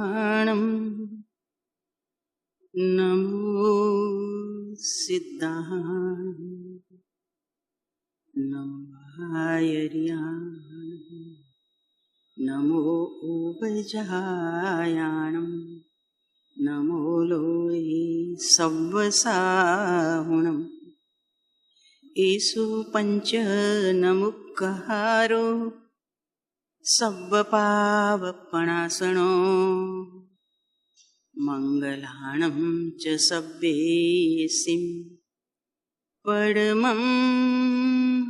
सिद्धाणं नमो सिद्धाणं नमो आयर्याणं नमो उपजायाणं नमो लोये सव्वसाहुणम् ईसु पंच नमुक्कहारो सव्वपावपणासनो मंगलाणं च सव्येसिं परमं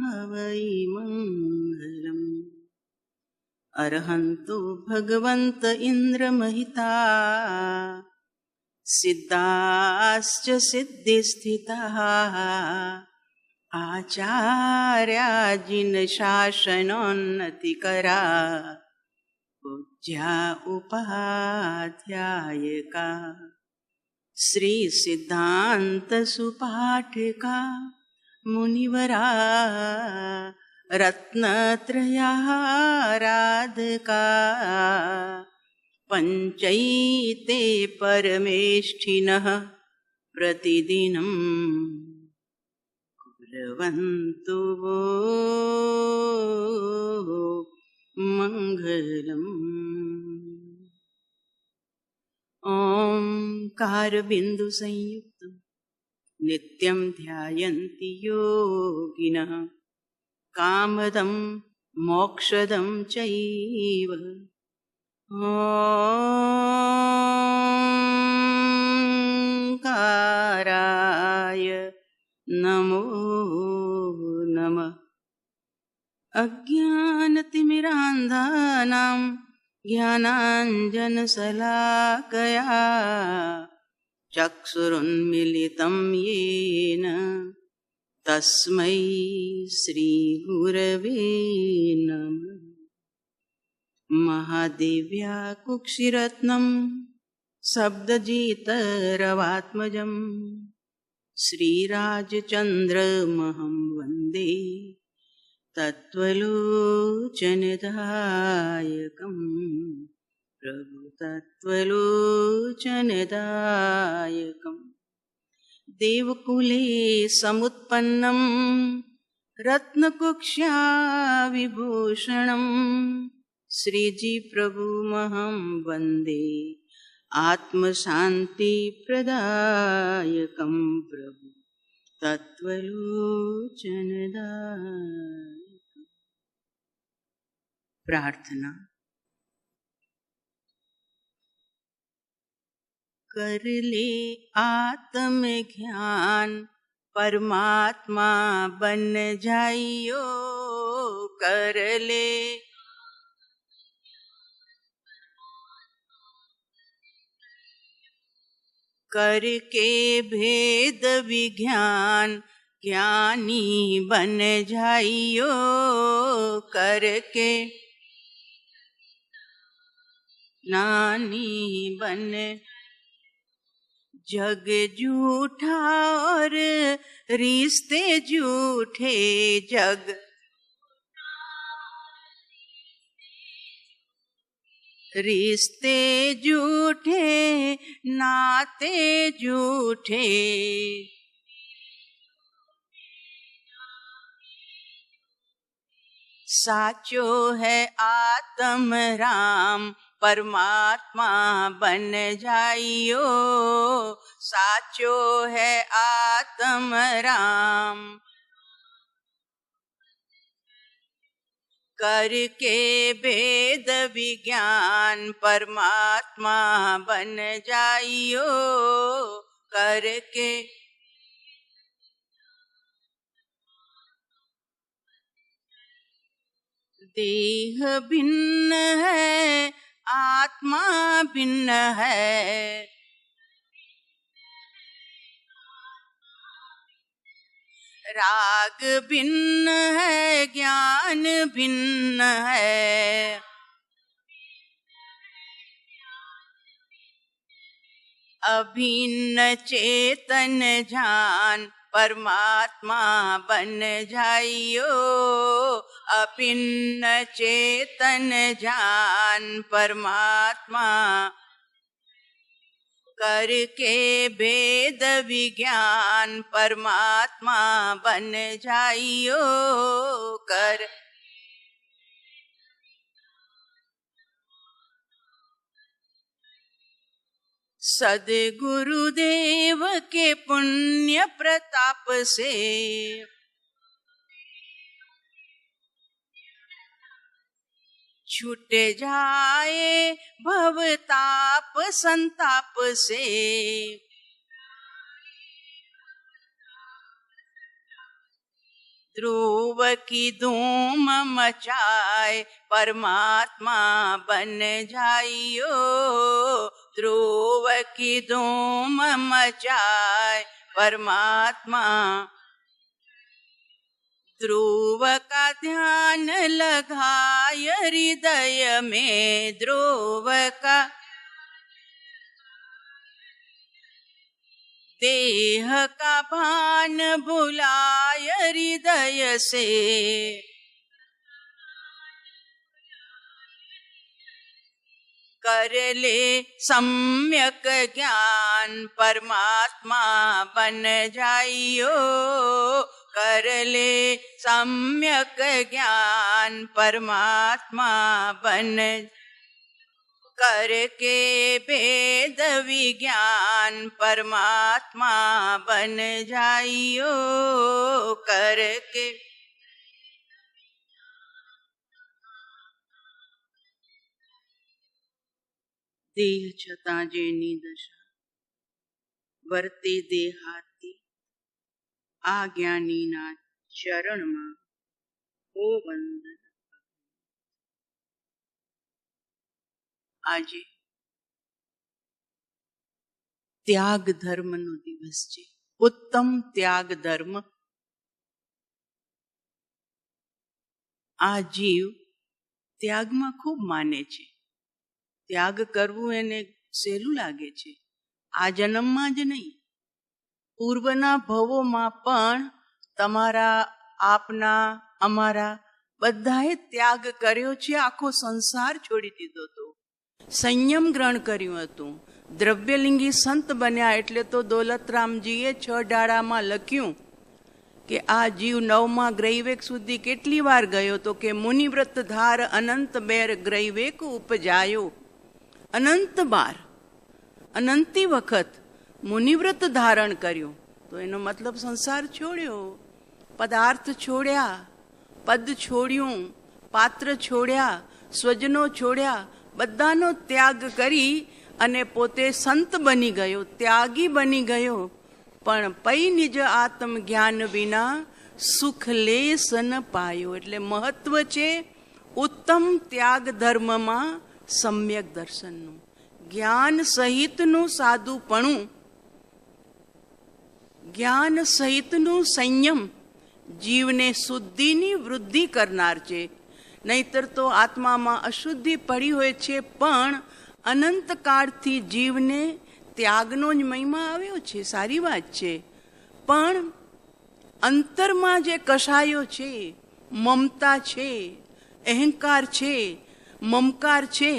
हवै मंगलम् अर्हन्तो भगवन्त इन्द्रमहिता सिद्धाश्च सिद्धिस्थिताः आचार्याजिन शासनोन्नतिकरा पूज्या उपाध्यायका श्री सिद्धांत सुपाठिका मुनिवरा रत्नत्रयाराधका पंचैते परमेष्ठिनः प्रतिदिनं कुर्वन्तु वो मंगलम्। ओंकारबिंदु संयुक्तं नित्यं ध्यायन्ति योगिनः कामदं मोक्षदं चैव ओंकाराय नमो नमः। अज्ञानतिमिरान्धानां ज्ञानाञ्जनशलाकया चक्षुरुन्मीलितं येन तस्मै श्रीगुरवे नमः। महादेव्याकुक्षिरत्नं शब्दजितरवात्मजं श्रीराजचन्द्रमहं वन्दे तत्त्वलोचनदायकं प्रभु तत्त्वलोचनदायकं देवकुले समुत्पन्नं रत्नकुक्ष्या विभूषणं श्रीजी प्रभुमहं वन्दे आत्मशान्तिप्रदायकं प्रभु तत्त्वलोचनदायकम्। प्रार्थना। कर ले आत्मज्ञान परमात्मा बन जाइयो, कर ले करके भेद विज्ञान ज्ञानी बन जाइयो, करके नानी बन जग झूठा और रिश्ते झूठे, जग रिश्ते झूठे नाते झूठे, साचो है आत्म राम परमात्मा बन जाइयो, साचो है आत्म राम करके वेद विज्ञान परमात्मा बन जाइयो, करके देह भिन्न है आत्मा भिन्न है, राग भिन्न है ज्ञान भिन्न है, अभिन्न चेतन जान परमात्मा बन जाइयो, अभिन्न चेतन जान परमात्मा करके भेद विज्ञान परमात्मा बन जाइयो। कर सद्गुरुदेव के पुण्य प्रताप से छूट जाए भवताप संताप से। ध्रुव की धूम मचाए परमात्मा बन जाइयो। ध्रुव की धूम मचाए परमात्मा। ध्रुव का ध्यान लगाय हृदय में। ध्रुव का देह का भान भुलाय हृदय से। कर ले सम्यक ज्ञान परमात्मा बन जाइयो। कर ले सम्यक ज्ञान परमात्मा बन। करके भेद विज्ञान परमात्मा बन जाइयो। करके देह छता जेनी दशा वर्ते देहाती आ ज्ञानीना ચરણમાં હો વંદન। આજે ત્યાગ ધર્મનો દિવસ છે, ઉત્તમ ત્યાગ ધર્મ। આ જીવ ત્યાગમાં ખૂબ માને છે। ત્યાગ કરવું એને સહેલું લાગે છે, આ જન્મમાં જ નહીં, પૂર્વના ભવોમાં પણ તમારા આપના અમારા બધાએ ત્યાગ કર્યો છે। આખો સંસાર છોડી દીધો હતો, સંયમ ગ્રહણ કર્યું હતું। દ્રવ્યલિંગી સંત બન્યા એટલે તો દોલતરામજીએ 6 ડાળામાં લખ્યું કે આ જીવ 9મા ગ્રૈવેક સુધી કેટલી વાર ગયો તો કે મુનિવ્રત ધાર અનંત બેર ગ્રૈવેક ઉપજાયો। અનંત બાર, અનંતી વખત મુનિવ્રત ધારણ કર્યું, તો એનો મતલબ સંસાર છોડ્યો, પદાર્થ છોડ્યા, પદ છોડ્યું, પાત્ર છોડ્યા, સ્વજનો છોડ્યા, બધાનો ત્યાગ કરી અને પોતે સંત બની ગયો, ત્યાગી બની ગયો। પણ પૈ નિજ આત્મ જ્ઞાન વિના સુખ લેસ ન પાયો। એટલે મહત્વ છે ઉત્તમ ત્યાગ ધર્મમાં સમ્યક દર્શનનું, જ્ઞાન સહિતનું સાધુપણું, જ્ઞાન સહિતનું સંયમ જીવને શુદ્ધિની વૃદ્ધિ કરનાર છે। નહીતર તો આત્મામાં અશુદ્ધિ પડી હોય છે, પણ અનંત કાળથી જીવને ત્યાગનો જ મહિમા આવ્યો છે, સારી વાત છે। પણ અંતરમાં જે કશાયો છે, મમતા છે, અહંકાર છે, મમકાર છે,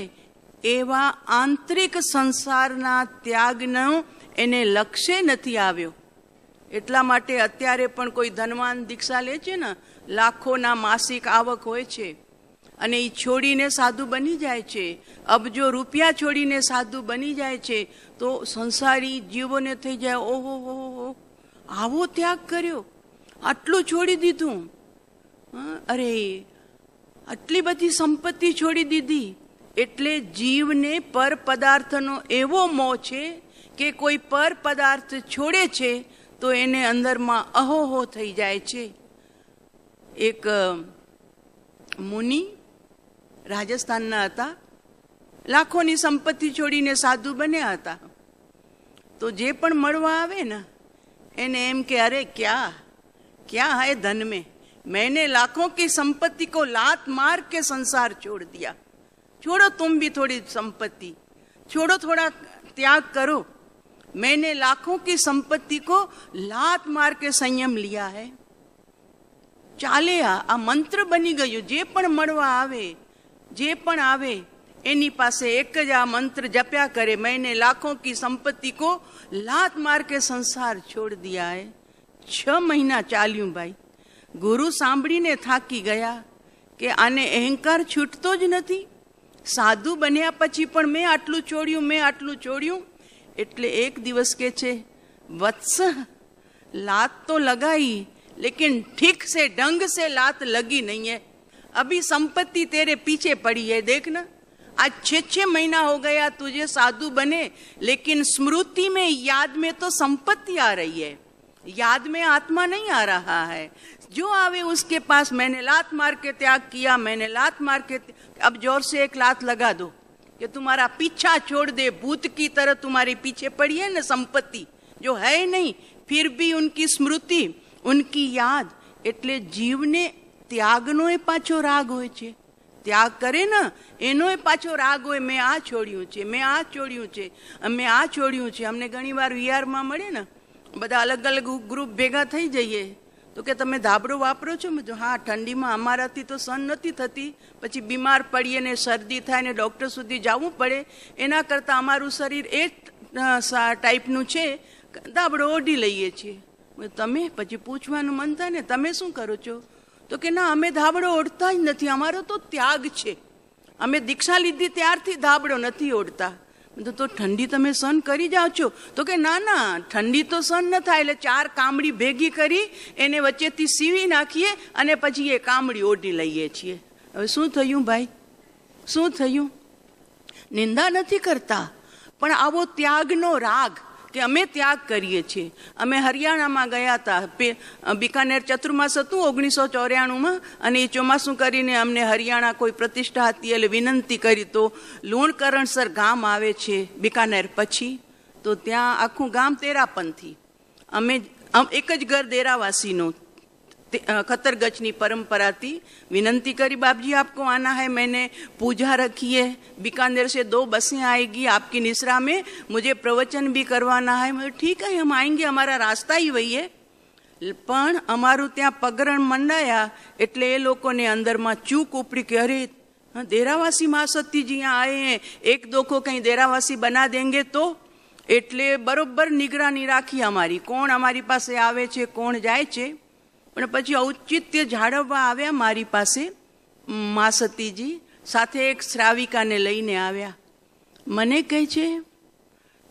એવા આંતરિક સંસારના ત્યાગનો એને લક્ષ્ય નથી આવ્યો। એટલા માટે અત્યારે પણ કોઈ ધનવાન દીક્ષા લે છે ને, લાખોના માસિક આવક હોય છે અને એ છોડીને સાધુ બની જાય છે, અબજો રૂપિયા છોડીને સાધુ બની જાય છે, તો સંસારી જીવોને થઈ જાય ઓહો હો આવો ત્યાગ કર્યો, આટલું છોડી દીધું, અરે આટલી બધી સંપત્તિ છોડી દીધી। એટલે જીવને પર પદાર્થનો એવો મોહ છે કે કોઈ પર પદાર્થ છોડે છે તો એને અંદરમાં અહોહો થઈ જાય છે। એક મુનિ રાજસ્થાનના હતા, લાખોની સંપત્તિ છોડીને સાધુ બન્યા હતા। તો જે પણ મળવા આવે ને એને એમ કે અરે क्या है धन में, मैंने लाखों की संपत्ति को लात मार के संसार छोड़ दिया। छोड़ो तुम भी थोड़ी संपत्ति, छोड़ो थोड़ा त्याग करो। मैंने लाखों की संपत्ति को लात मार के संयम लिया है। ચાલે આ મંત્ર બની ગયું। જે પણ મળવા આવે, જે પણ આવે एनी पासे एक ज आ मंत्र जप्या करे, मैंने लाखों की संपत्ति को लात मार के संसार छोड़ दिया है। 6 महीना चाल्યું भाई। गुरु सांभळीने થાકી ગયા કે આને અહંકાર છૂટતો જ નથી। સાધુ બન્યા પછી પણ મેં આટલું છોડ્યું। એટલે એક દિવસ કે છે, वत्स लात तो लगाई लेकिन ठीक से ढंग से लात लगी नहीं है। अभी संपत्ति तेरे पीछे पड़ी है, देखना। आज 6 महीना हो गया तुझे साधु बने, लेकिन स्मृति में, याद में तो संपत्ति आ रही है, याद में आत्मा नहीं आ रहा है। जो आवे उसके पास मैंने लात मार के त्याग किया, मैंने लात मार के। अब जोर से एक लात लगा दो कि तुम्हारा पीछा छोड़ दे। भूत की तरह तुम्हारे पीछे पड़ी है ना संपत्ति, जो है नहीं, फिर भी उनकी स्मृति, उनकी याद। એટલે જીવને ત્યાગનો પાછો રાગ હોય છે। ત્યાગ કરે ને એનો પાછો રાગ હોય, મેં આ છોડ્યું છે, મેં આ છોડ્યું છે, અમે આ છોડ્યું છે। અમને ઘણી વાર વિહારમાં મળે ને, બધા અલગ અલગ ગ્રુપ ભેગા થઈ જઈએ તો કે તમે ધાબળો વાપરો છો? મેં હા, ઠંડીમાં અમારાથી તો સહન નથી થતી, પછી બીમાર પડીએ ને શરદી થાય ને ડૉક્ટર સુધી જવું પડે, એના કરતાં અમારું શરીર એ ટાઈપનું છે, ધાબળો ઓઢી લઈએ છીએ। તમે પછી પૂછવાનું મન થાય ને, તમે શું કરો છો? તો કે ના, અમે ધાબળો ઓઢતા જ નથી, અમારો તો ત્યાગ છે, અમે દીક્ષા લીધી ત્યારથી ધાબળો નથી ઓઢતા। તો ઠંડી તમે સહન કરી જાઓ છો? તો કે ના ના, ઠંડી તો સહન ન થાય, એટલે 4 કામડી ભેગી કરી એને વચ્ચેથી સીવી નાખીએ અને પછી એ કામડી ઓઢી લઈએ છીએ। હવે શું થયું ભાઈ, શું થયું? નિંદા નથી કરતા, પણ આવો ત્યાગનો રાગ કે અમે ત્યાગ કરીએ છીએ। અમે હરિયાણામાં ગયા હતા, બિકાનેર ચતુર્માસ હતું 1994માં, અને એ ચોમાસું કરીને અમને હરિયાણા કોઈ પ્રતિષ્ઠા હતી એટલે વિનંતી કરી। તો લુણકરણસર ગામ આવે છે બિકાનેર પછી, તો ત્યાં આખું ગામ તેરાપંથી। અમે એક જ ઘર દેરાવાસીનું, खतर गचनी परंपरा थी। विनंती करी, बाप जी आपको आना है, मैंने पूजा रखी है, बीकानेर से 2 बसें आएगी आपकी निसरा में, मुझे प्रवचन भी करवाना है। मैं ठीक है, हम आएंगे, हमारा रास्ता ही वही है। पण अमारू त्या पगरण मंडाया एटले ए लोकोने अंदरमां चूक उपड़ी कि अरे देरावासी महासती जी यहाँ आए हैं, 1-2 को कहीं देरावासी बना देंगे तो। एटले बरोबर निगरानी राखी अमारी, कोण अमारी पासे आवे छे, कोण जाय छे। પણ પછી ઔચિત્ય જાળવવા આવ્યા મારી પાસે માસતીજી, સાથે એક શ્રાવિકાને લઈને આવ્યા। મને કહે છે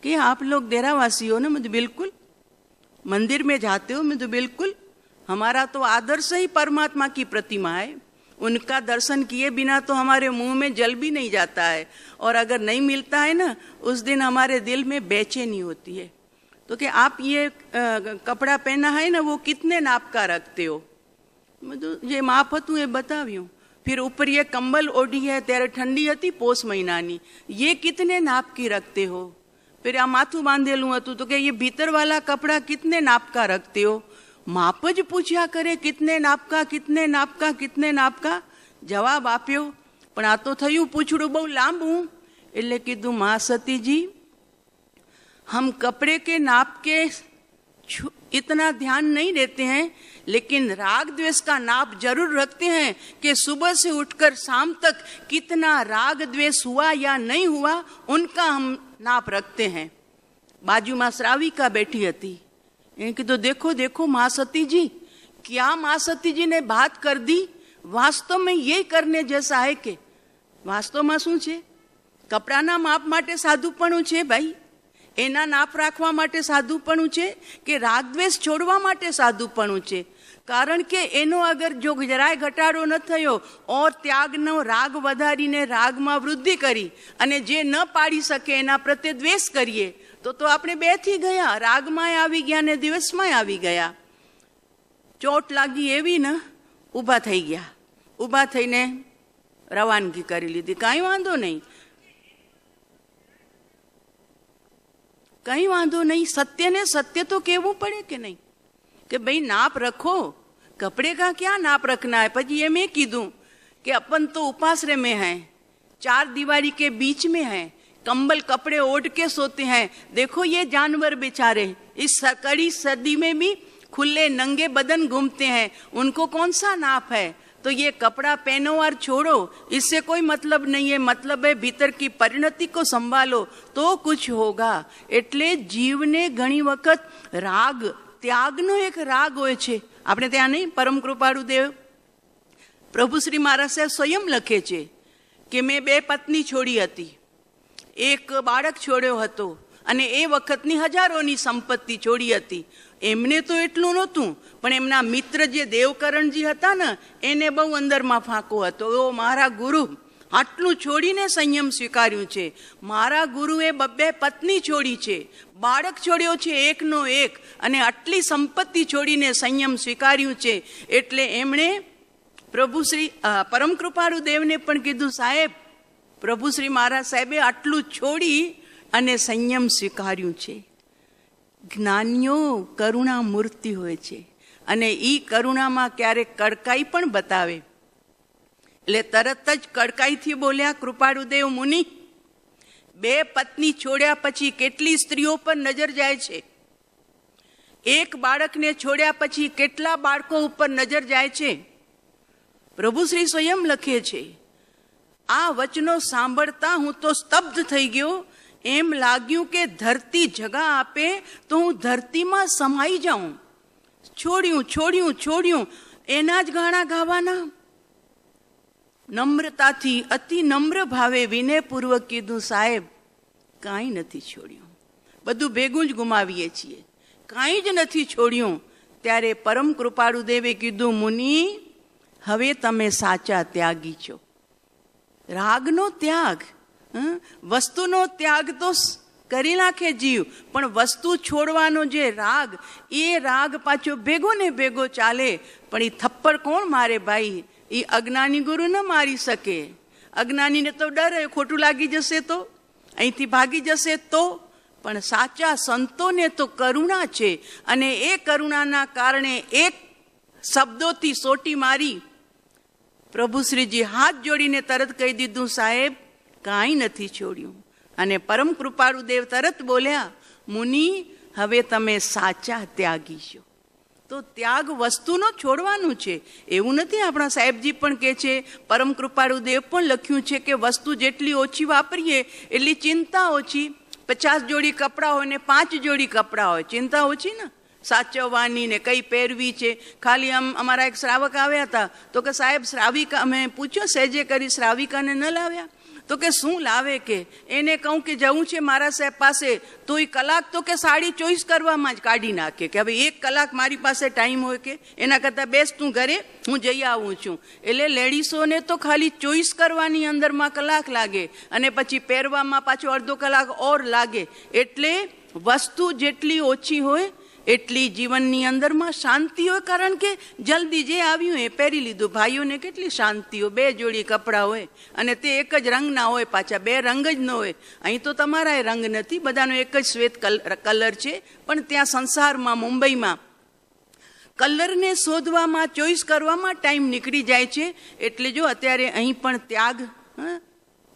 कि आप लोग देरावासी हो ना? मैं तो बिल्कुल। मंदिर में जाते हो? मैं तो बिल्कुल। हमारा तो आदर्श ही परमात्मा की प्रतिमा है, उनका दर्शन किए बिना तो हमारे मुंह में जल भी नहीं जाता है, और अगर नहीं मिलता है ना उस दिन हमारे दिल में बेचैनी होती है। तो कि आप ये कपड़ा पहना है ना, वो कितने नाप का रखते हो? मैं तो ये माप હતું એ बताव्યું। फिर ऊपर ये कंबल ओढ़ी है, ત્યારે ठंडी હતી પોષ મહિનાની, ये कितने नाप की रखते हो? फिर आ माथું બાંધેલું હતું તો કે ये भीतर वाला कपड़ा कितने नाप का रखते हो? माप જ પૂછ્યા કરે, कितने नाप का, कितने नाप का, कितने नाप का। જવાબ આપ્યો, પણ આ તો થયું પૂછડું બહુ લાંબુ, એટલે કીધું માં સતીજી, हम कपड़े के नाप के इतना ध्यान नहीं देते हैं, लेकिन राग द्वेष का नाप जरूर रखते हैं कि सुबह से उठकर शाम तक कितना राग द्वेष हुआ या नहीं हुआ, उनका हम नाप रखते हैं। बाजू में श्राविका बैठी थी, कि तो देखो देखो माँ सती जी, क्या माँ सती जी ने बात कर दी। वास्तव में ये करने जैसा है कि वास्तव में शू छे, कपड़ाना माप माटे साधुपणुं छे भाई, एना नाप राखवा माटे साधुपणुं छे कि रागद्वेष छोड़वा माटे साधुपणुं छे। कारण के एनो अगर जो જરાય ઘટાડો ન થયો और त्यागनो राग વધારીને રાગમાં વૃદ્ધિ કરી અને જે ન પાડી શકે એના પ્રત્યે દ્વેષ કરીએ તો આપણે બેથી ગયા, રાગમાં આવી ગયા ને દિવસમાં આવી ગયા। ચોટ લાગી એવી ને ઊભા થઈ ગયા, ઊભા થઈને રવાનગી કરી લીધી, કાંઈ વાંધો નહીં, कहीं वांधो नहीं। सत्य ने सत्य तो कहवू पड़े कि नहीं, कि भाई नाप रखो, कपड़े का क्या नाप रखना है। पर ये मैं कीधूं कि अपन तो उपाश्रय में हैं, 4 दीवारी के बीच में हैं, कंबल कपड़े ओढ़ के सोते हैं। देखो ये जानवर बेचारे इस कड़ी सर्दी में भी खुले नंगे बदन घूमते हैं, उनको कौन सा नाप है? तो ये कपड़ा पहनो और छोड़ो, इससे कोई मतलब नहीं है। मतलब है भीतर की परिणति को संभालो तो कुछ होगा। એટલે જીવને ઘણી વખત રાગ, ત્યાગનો એક રાગ હોય છે. આપણે ત્યાં નહીં, પરમ કૃપાળુ દેવ પ્રભુ શ્રી મહારાજ સ્વયં લખે છે કે મેં 2 પત્ની છોડી હતી, એક બાળક છોડ્યો હતો અને એ વખતની હજારોની સંપત્તિ છોડી હતી. એમને તો એટલું નહોતું, પણ એમના મિત્ર જે દેવકરણજી હતા ને, એને બહુ અંદરમાં ફાંકો હતો. ઓ મારા ગુરુ આટલું છોડીને સંયમ સ્વીકાર્યું છે. મારા ગુરુએ 2 પત્ની છોડી છે, બાળક છોડ્યો છે એકનો એક, અને આટલી સંપત્તિ છોડીને સંયમ સ્વીકાર્યું છે. એટલે એમણે પ્રભુ શ્રી પરમ કૃપાળુ દેવને પણ કીધું, સાહેબ પ્રભુ શ્રી મહારાજ સાહેબે આટલું છોડી અને સંયમ સ્વીકાર્યું છે. જ્ઞાનીઓ કરુણા મૂર્તિ હોય છે અને એ કરુણામાં ક્યારેક કડકાઈ પણ બતાવે. એટલે તરત જ કડકાઈથી બોલ્યા, કૃપાળુદેવ મુનિ, 2 પત્ની છોડ્યા પછી કેટલી સ્ત્રીઓ પર નજર જાય છે, એક બાળકને છોડ્યા પછી કેટલા બાળકો ઉપર નજર જાય છે. પ્રભુ શ્રી સ્વયં લખે છે. આ વચનો સાંભળતા હું તો સ્તબ્ધ થઈ ગયો. એમ લાગ્યું કે ધરતી જગા આપે તો હું ધરતીમાં સમાઈ જાઉં. છોડ્યું છોડ્યું છોડ્યું, એના જ ગાણા ગાવાના. નમ્રતાથી અતિ નમ્ર ભાવે વિનયપૂર્વક કીધું, સાહેબ કાંઈ નથી છોડ્યું, બધું ભેગું જ ગુમાવીએ છીએ, કાંઈ જ નથી છોડ્યું. ત્યારે પરમ કૃપાળુ દેવે કીધું, મુનિ હવે તમે સાચા ત્યાગી છો. રાગનો ત્યાગ, વસ્તુનો ત્યાગ તો કરી નાખે જીવ, પણ વસ્તુ છોડવાનો જે રાગ, એ રાગ પાછો ભેગો ને ભેગો ચાલે. પણ એ થપ્પડ કોણ મારે ભાઈ? એ અજ્ઞાની ગુરુ ન મારી શકે. અજ્ઞાનીને તો ડર, ખોટું લાગી જશે તો, અહીંથી ભાગી જશે તો. પણ સાચા સંતોને તો કરુણા છે, અને એ કરુણાના કારણે એક શબ્દોથી સોટી મારી પ્રભુ શ્રીજી હાથ જોડીને તરત કહી દીધું, સાહેબ કાંઈ નથી છોડ્યું. અને પરમ કૃપાળુ દેવ તરત બોલ્યા, મુનિ હવે તમે સાચા ત્યાગી છો. તો ત્યાગ વસ્તુનો છોડવાનું છે, એવું નથી. આપણા સાહેબજી પણ કહે છે, પરમ કૃપાળુ દેવ પણ લખ્યું છે કે વસ્તુ જેટલી ઓછી વાપરીએ એટલી ચિંતા ઓછી. 50 જોડી કપડાં હોય ને 5 જોડી કપડાં હોય, ચિંતા ઓછી ને સાચવવાની ને કઈ પહેરવી છે. ખાલી અમારા એક શ્રાવક આવ્યા હતા, તો કે સાહેબ શ્રાવિકા, અમે પૂછ્યો સહેજે કરી, શ્રાવિકાને ન લાવ્યા? તો કે શું લાવે કે? એને કહું કે જવું છે મારા સાહેબ પાસે, તો એ કલાક તો કે સાડી ચોઈસ કરવામાં જ કાઢી નાખે કે હવે 1 કલાક મારી પાસે ટાઈમ હોય કે? એના કરતાં બેસ તું ઘરે, હું જઈ આવું છું. એટલે લેડીસોને તો ખાલી ચોઈસ કરવાની અંદરમાં કલાક લાગે, અને પછી પહેરવામાં પાછો અડધો કલાક ઓર લાગે. એટલે વસ્તુ જેટલી ઓછી હોય એટલી જીવનની અંદરમાં શાંતિ હોય, કારણ કે જલ્દી જે આવ્યું એ પહેરી લીધું. ભાઈઓને કેટલી શાંતિ હોય, 2 જોડી કપડાં હોય અને તે એક જ રંગના હોય, પાછા 2 રંગ જ ન હોય. અહીં તો તમારા રંગ નથી, બધાનો એક જ શ્વેત કલર છે. પણ ત્યાં સંસારમાં, મુંબઈમાં કલરને શોધવામાં, ચોઈસ કરવામાં ટાઈમ નીકળી જાય છે. એટલે જો અત્યારે અહીં પણ ત્યાગ,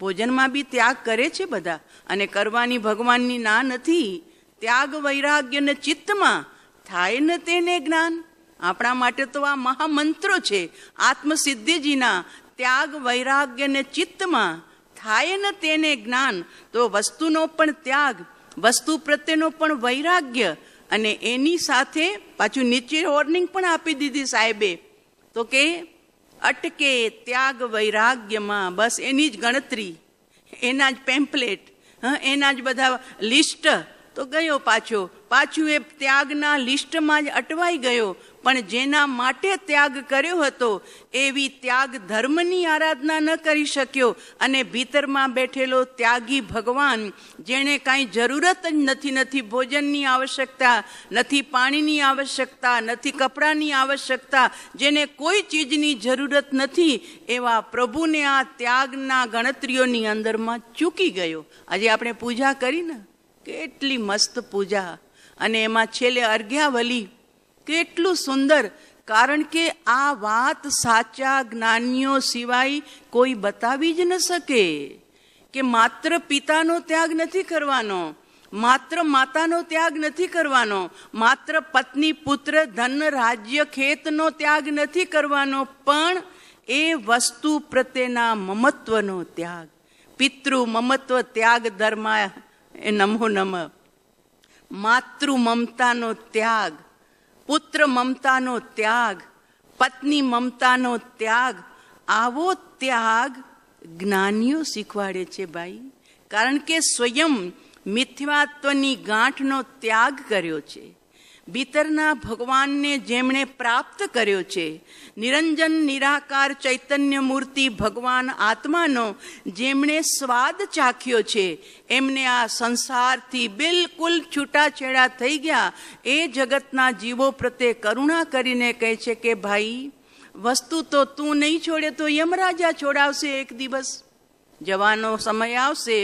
ભોજનમાં બી ત્યાગ કરે છે બધા, અને કરવાની ભગવાનની ના નથી. ત્યાગ વૈરાગ્ય ને ચિત્તમાં થાય ને તેને જ્ઞાન. આપણા માટે તો આ મહામંત્રો છે આત્મસિદ્ધિજીના. ત્યાગ વૈરાગ્ય ને ચિત્તમાં થાય ને તેને જ્ઞાન. તો વસ્તુનો પણ ત્યાગ, વસ્તુ પ્રત્યેનો પણ વૈરાગ્ય, અને એની સાથે પાછું નીચે વોર્નિંગ પણ આપી દીધી સાહેબે, તો કે અટકે ત્યાગ વૈરાગ્યમાં. બસ એની જ ગણતરી, એના જ પેમ્પલેટ, એના જ બધા લિસ્ટ. તો ગયો પાછું એ ત્યાગના લિસ્ટમાં જ અટવાઈ ગયો. પણ જેના માટે ત્યાગ કર્યો હતો એવી ત્યાગ ધર્મની આરાધના ન કરી શક્યો. અને ભીતરમાં બેઠેલો ત્યાગી ભગવાન, જેણે કાંઈ જરૂરત જ નથી ભોજનની આવશ્યકતા, નથી પાણીની આવશ્યકતા, નથી કપડાની આવશ્યકતા, જેને કોઈ ચીજની જરૂરત નથી, એવા પ્રભુને આ ત્યાગના ગણતરીઓની અંદરમાં ચૂકી ગયો. આજે આપણે પૂજા કરીને, કેટલી મસ્ત પૂજા, અને એમાં છેલ્લે અર્ઘ્યાવલી, કેટલું સુંદર. કારણ કે આ વાત સાચા જ્ઞાનીઓ સિવાય કોઈ બતાવી જ ન શકે. કે માત્ર પિતાનો ત્યાગ નથી કરવાનો, માત્ર માતાનો ત્યાગ નથી કરવાનો, માત્ર પત્ની પુત્ર ધન રાજ્ય ખેતનો ત્યાગ નથી કરવાનો, પણ એ વસ્તુ પ્રત્યેના મમત્વનો ત્યાગ. પિતૃ મમત્વ ત્યાગ ધર્મા એ નમો નમ. માતૃ મમતાનો ત્યાગ, પુત્ર મમતાનો ત્યાગ, પત્ની મમતાનો ત્યાગ, આવો ત્યાગ જ્ઞાનીઓ શીખવાડે છે ભાઈ. કારણ કે સ્વયં મિથ્યાત્વની ગાંઠનો ત્યાગ કર્યો છે. ભીતરના ભગવાનને જેમણે પ્રાપ્ત કર્યો છે, નિરંજન નિરાકાર ચૈતન્ય મૂર્તિ ભગવાન આત્માનો જેમણે સ્વાદ ચાખ્યો છે, એમને આ સંસારથી બિલકુલ છૂટાછેડા થઈ ગયા. એ જગતના જીવો પ્રત્યે કરુણા કરીને કહે છે કે ભાઈ, વસ્તુ તો તું નહીં છોડે તો યમરાજા છોડાવશે એક દિવસ. જવાનો સમય આવશે,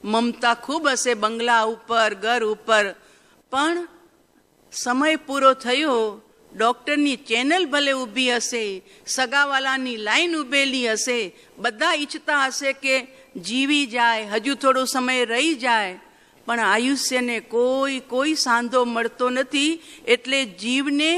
મમતા ખૂબ હશે બંગલા ઉપર, ઘર ઉપર, પણ સમય પૂરો થયો, ડૉક્ટરની ચેનલ ભલે ઊભી હશે, સગાવાલાની લાઈન ઊભેલી હશે, બધા ઈચ્છતા હશે કે જીવી જાય, હજુ થોડો સમય રહી જાય, પણ આયુષ્યને કોઈ સાંધો મળતો નથી. એટલે જીવને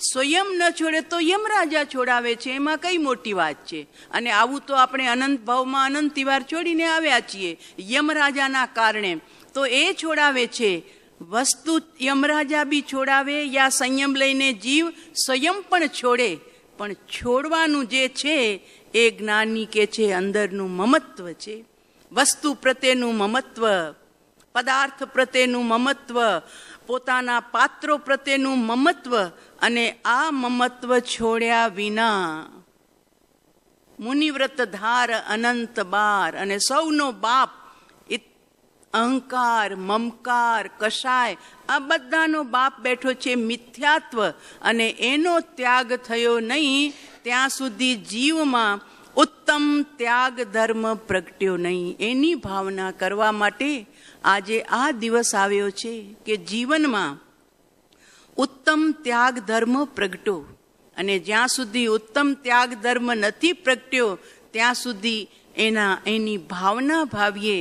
સ્વયં ન છોડે તો યમરાજા છોડાવે છે. એમાં કઈ મોટી વાત છે? અને આવું તો આપણે અનંત ભાવમાં અનંત વાર છોડીને આવ્યા છીએ યમરાજાના કારણે. તો એ છોડાવે છે. વસ્તુ યમરાજા બી છોડાવે, યા સંયમ લઈને જીવ સ્વયં પણ છોડે. પણ છોડવાનું જે છે એ જ્ઞાની કે છે અંદરનું મમત્વ છે. વસ્તુ પ્રત્યેનું મમત્વ, પદાર્થ પ્રત્યેનું મમત્વ, પોતાના પાત્રો પ્રત્યેનું મમત્વ. અને આ મમત્વ છોડ્યા વિના મુનિવ્રત ધાર અનંત બાર. અને સૌનો બાપ અહંકાર, મમકાર, કષાય, આ બધાનો બાપ બેઠો છે મિથ્યાત્વ. અને એનો ત્યાગ થયો નહીં ત્યાં સુધી જીવમાં ઉત્તમ ત્યાગ ધર્મ પ્રગટ્યો નહીં. એની ભાવના કરવા માટે આજે આ દિવસ આવ્યો છે કે જીવનમાં ઉત્તમ ત્યાગ ધર્મ પ્રગટો. અને જ્યાં સુધી ઉત્તમ ત્યાગ ધર્મ નથી પ્રગટ્યો ત્યાં સુધી એની ભાવના ભાવીએ,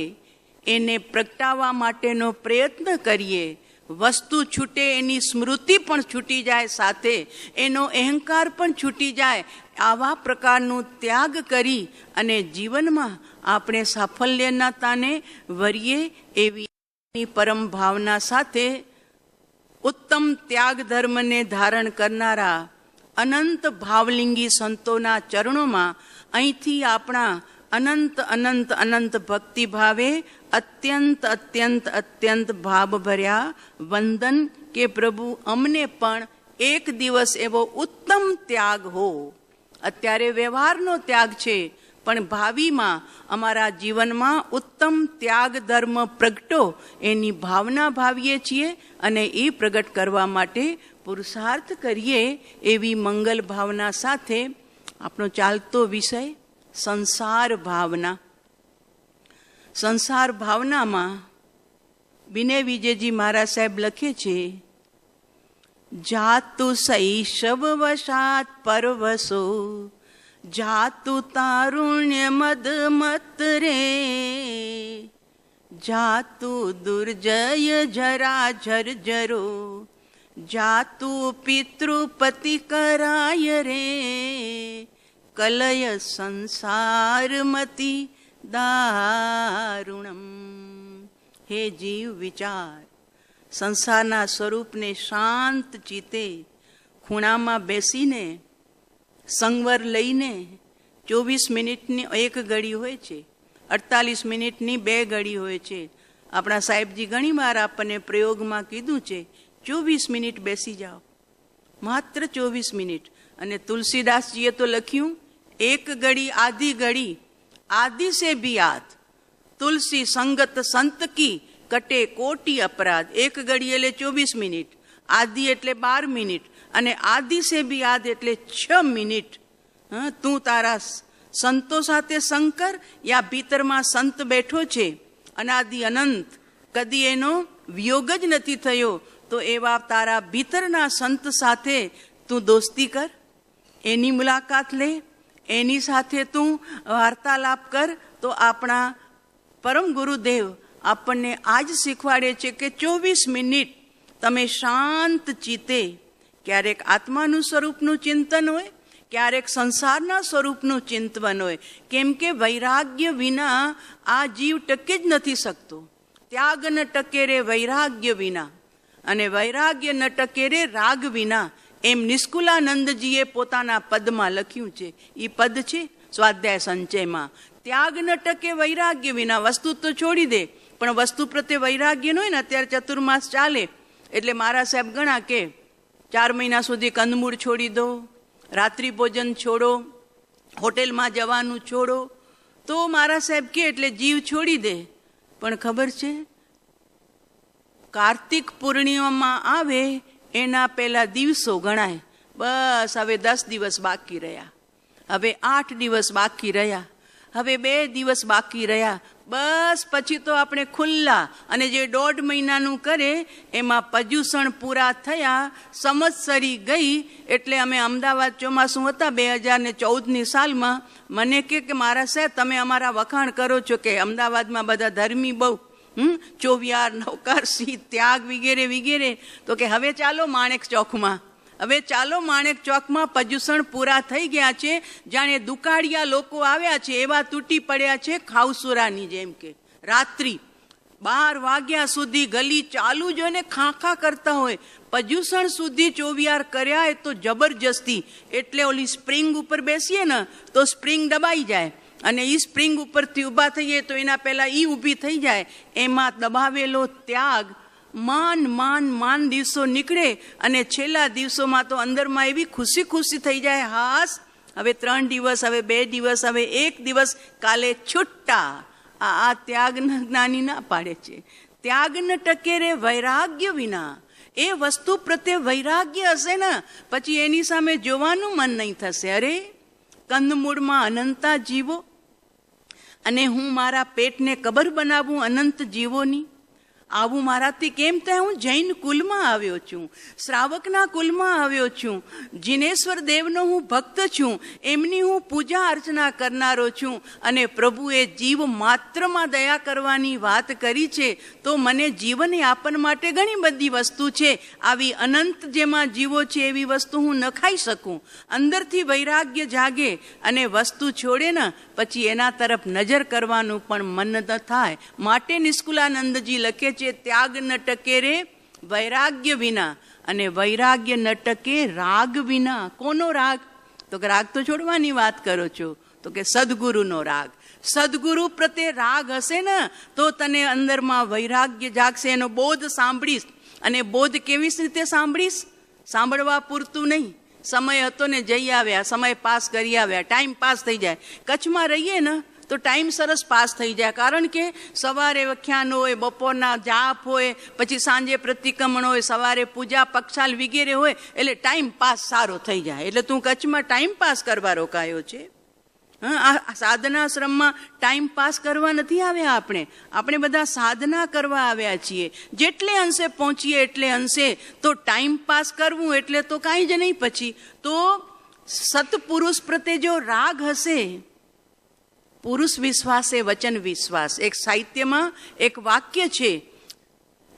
એને પ્રગટાવવા માટેનો પ્રયત્ન કરીએ. વસ્તુ છૂટે એની સ્મૃતિ પણ છૂટી જાય, સાથે એનો અહંકાર પણ છૂટી જાય. આવા પ્રકારનું ત્યાગ કરી અને જીવનમાં આપણે સાફલ્યતાને વરીએ એવી પરમ ભાવના સાથે ઉત્તમ ત્યાગ ધર્મને ધારણ કરનારા અનંત ભાવલિંગી સંતોના ચરણોમાં અહીંથી આપણા અનંત અનંત અનંત ભક્તિ ભાવે અત્યંત અત્યંત અત્યંત ભાવભર્યા વંદન કે પ્રભુ અમને પણ એક દિવસ એવો ઉત્તમ ત્યાગ હો. અત્યારે વ્યવહારનો ત્યાગ છે, પણ ભાવિમાં અમારા જીવનમાં ઉત્તમ ત્યાગ ધર્મ પ્રગટો એની ભાવના ભાવીએ છીએ. અને એ પ્રગટ કરવા માટે પુરુષાર્થ કરીએ એવી મંગલ ભાવના સાથે આપણો ચાલતો વિષય સંસાર ભાવના. સંસાર ભાવનામાં વિનય વિજયજી મહારાજ સાહેબ લખે છે, જાતુ શૈશવ વશાત પરવસો, જાતુ તારુણ્ય મદ મત રે, જાતુ દુર્જય જરા જર્જરો, જાતુ પિતૃપતિ કરાય રે, કલય સંસારમતી દારુણમ. હે જીવ વિચાર, સંસારના સ્વરૂપને શાંત ચિત્તે ખૂણામાં બેસીને સંવર લઈને 24 મિનિટની એક ઘડી હોય છે, 48 મિનિટની 2 ઘડી હોય છે. આપણા સાહેબજી ઘણી વાર આપણને પ્રયોગમાં કીધું છે 24 મિનિટ બેસી જાઓ, માત્ર 24 મિનિટ. અને તુલસીદાસજીએ તો લખ્યું, એક ઘડી આધી ઘડી आदि से भी याद, तुलसी संगत संत की कटे कोटि अपराध. एक घड़ी એટલે 24 મિનિટ, આદિ એટલે 12 મિનિટ, અને આદિ સે બી યાદ એટલે 6 મિનિટ. તું તારા સંતો સાથે શંકર યા ભીતરમાં સંત બેઠો છે અનાદિ અનંત, કદી એનો વિયોગ જ નથી થયો, તો એવા તારા ભીતરના સંત સાથે તું દોસ્તી કર, એની મુલાકાત લે, એની સાથે તું વાર્તાલાપ કર. તો આપણા પરમ ગુરુદેવ આપણને આજ શીખવાડે છે કે 24 મિનિટ તમે શાંત ચિત્તે, ક્યારેક આત્માનું સ્વરૂપનું ચિંતન હોય, ક્યારેક સંસારના સ્વરૂપનું ચિંતન હોય. કેમ કે વૈરાગ્ય વિના આ જીવ ટકે જ નથી શકતો. ત્યાગ ન ટકે રે વૈરાગ્ય વિના, અને વૈરાગ્ય ન ટકે રે રાગ વિના, એમ નિષ્કુલાનંદજીએ પોતાના પદમાં લખ્યું છે. એ પદ છે સ્વાધ્યાય સંચયમાં. ત્યાગ ન ટકે વૈરાગ્ય વિના. વસ્તુ તો છોડી દે, પણ વસ્તુ પ્રત્યે વૈરાગ્ય ન હોય ને. અત્યારે ચતુર્માસ ચાલે એટલે મારા સાહેબ ઘણા કે 4 મહિના સુધી કંદમૂળ છોડી દો, રાત્રિ ભોજન છોડો, હોટેલમાં જવાનું છોડો. તો મારા સાહેબ કે એટલે જીવ છોડી દે. પણ ખબર છે, કાર્તિક પૂર્ણિમામાં આવે એના પહેલા દિવસો ગણાય. બસ હવે 10 દિવસ બાકી રહ્યા, હવે 8 દિવસ બાકી રહ્યા, હવે 2 દિવસ બાકી રહ્યા. બસ પછી તો આપણે ખુલ્લા. અને જે 1.5 મહિનાનું કરે એમાં પર્યુષણ પૂરા થયા, સંવત્સરી ગઈ. એટલે અમે અમદાવાદ ચોમાસું હતા 2014ની સાલમાં. મને કે મારા સાહેબ તમે અમારા વખાણ કરો છો કે અમદાવાદમાં બધા ધર્મી બહુ, ચોવિયાર, નવકારસી, ત્યાગ વગેરે વગેરે. તો કે હવે ચાલો માણેક ચોકમાં, હવે ચાલો માણેક ચોકમાં પર્યુષણ પૂરા થઈ ગયા છે. જાણે દુકાળિયા લોકો આવ્યા છે એવા તૂટી પડ્યા છે, ખાવસુરાની જેમ. કે રાત્રિ 12 વાગ્યા સુધી ગલી ચાલુ જ ને ખાંખા કરતા હોય. પર્યુષણ સુધી ચોવિયાર કર્યા એ તો જબરજસ્તી. એટલે ઓલી સ્પ્રિંગ ઉપર બેસીએ ને તો સ્પ્રિંગ દબાઈ જાય, અને એ સ્પ્રિંગ ઉપરથી ઊભા થઈએ તો એના પહેલા એ ઊભી થઈ જાય. એમાં દબાવેલો ત્યાગ માન દિવસો નીકળે. અને છેલ્લા દિવસોમાં તો અંદરમાં એવી ખુશી થઈ જાય, હાસ હવે 3 દિવસ, હવે 2 દિવસ, હવે 1 દિવસ, કાલે છૂટા. આ ત્યાગ જ્ઞાની ના પાડે છે. ત્યાગ ન ટકે રે વૈરાગ્ય વિના. એ વસ્તુ પ્રત્યે વૈરાગ્ય હશે ને પછી એની સામે જોવાનું મન નહીં થશે. અરે કંદમૂળમાં અનંતા જીવો, અને હું મારા પેટને કબર બનાવું અનંત જીવોની. આવું મારાથી કેમ થાય? હું જૈન કુલમાં આવ્યો છું, શ્રાવકના કુલમાં આવ્યો છું, જીનેશ્વર દેવનો હું ભક્ત છું, એમની હું પૂજા અર્ચના કરનારો છું. અને પ્રભુએ જીવ માત્રમાં દયા કરવાની વાત કરી છે. તો મને જીવન યાપન માટે ઘણી બધી વસ્તુ છે. આવી અનંત જેમાં જીવો છે એવી વસ્તુ હું ન ખાઈ શકું. અંદરથી વૈરાગ્ય જાગે અને વસ્તુ છોડે ને પછી એના તરફ નજર કરવાનું પણ મન ન થાય. માટે નિષ્કુલાનંદજી લખે છે, ત્યાગ ન ટકે રે વૈરાગ્ય વિના, અને વૈરાગ્ય ન ટકે રાગ વિના. કોનો રાગ? તો કે રાગ તો છોડવાની વાત કરો છો. તો કે સદગુરુનો રાગ. સદગુરુ પ્રત્યે રાગ હશે ને તો તને અંદરમાં વૈરાગ્ય જાગશે. એનો બોધ સાંભળીશ. અને બોધ કેવી રીતે સાંભળીશ? સાંભળવા પૂરતું નહીં. સમય હતો ને જઈ આવ્યા, સમય પાસ કરી આવ્યા, ટાઈમ પાસ થઈ જાય. કચ્છમાં રહીએ ને તો ટાઈમ સરસ પાસ થઈ જાય. કારણ કે સવારે વ્યાખ્યાન હોય, બપોરના જાપ હોય, પછી સાંજે પ્રતિક્રમણ હોય, સવારે પૂજા પક્ષાલ વગેરે હોય, એટલે ટાઈમ પાસ સારો થઈ જાય. એટલે તું કચ્છમાં ટાઈમ પાસ કરવા રોકાયો છે? આ સાધનાશ્રમમાં ટાઈમ પાસ કરવા નથી આવ્યા. આપણે બધા સાધના કરવા આવ્યા છીએ. જેટલે અંશે પહોંચીએ એટલે અંશે. તો ટાઈમ પાસ કરવું એટલે તો કાંઈ જ નહીં. પછી તો સત્પુરુષ પ્રત્યે જો રાગ હશે, પુરુષ વિશ્વાસ એ વચન વિશ્વાસ. એક સાહિત્યમાં એક વાક્ય છે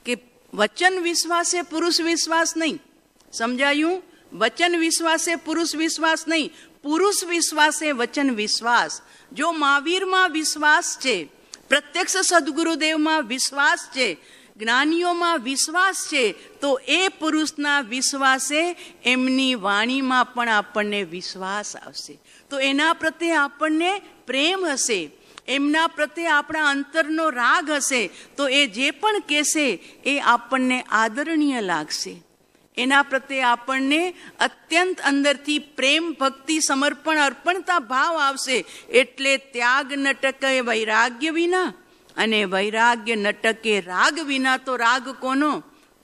કે વચન વિશ્વાસ એ પુરુષ વિશ્વાસ નહીં. સમજાયું? વચન વિશ્વાસ એ પુરુષ વિશ્વાસ નહીં, પુરુષ વિશ્વાસ એ વચન વિશ્વાસ. જો મહાવીરમાં વિશ્વાસ છે, પ્રત્યક્ષ સદગુરુદેવમાં વિશ્વાસ છે, જ્ઞાનીઓમાં વિશ્વાસ છે, તો એ પુરુષના વિશ્વાસે એમની વાણીમાં પણ આપણને વિશ્વાસ આવશે. તો એના પ્રત્યે આપણને પ્રેમ હશે, એમના પ્રત્યે આપણા અંતરનો રાગ હશે. તો એ જે પણ કહેશે એ આપણને આદરણીય લાગશે. એના પ્રત્યે આપણને અત્યંત અંદરથી પ્રેમ, ભક્તિ, સમર્પણ, અર્પણતા ભાવ આવશે. એટલે ત્યાગ ન ટકે વૈરાગ્ય વિના, અને વૈરાગ્ય ન ટકે રાગ વિના. તો રાગ કોનો?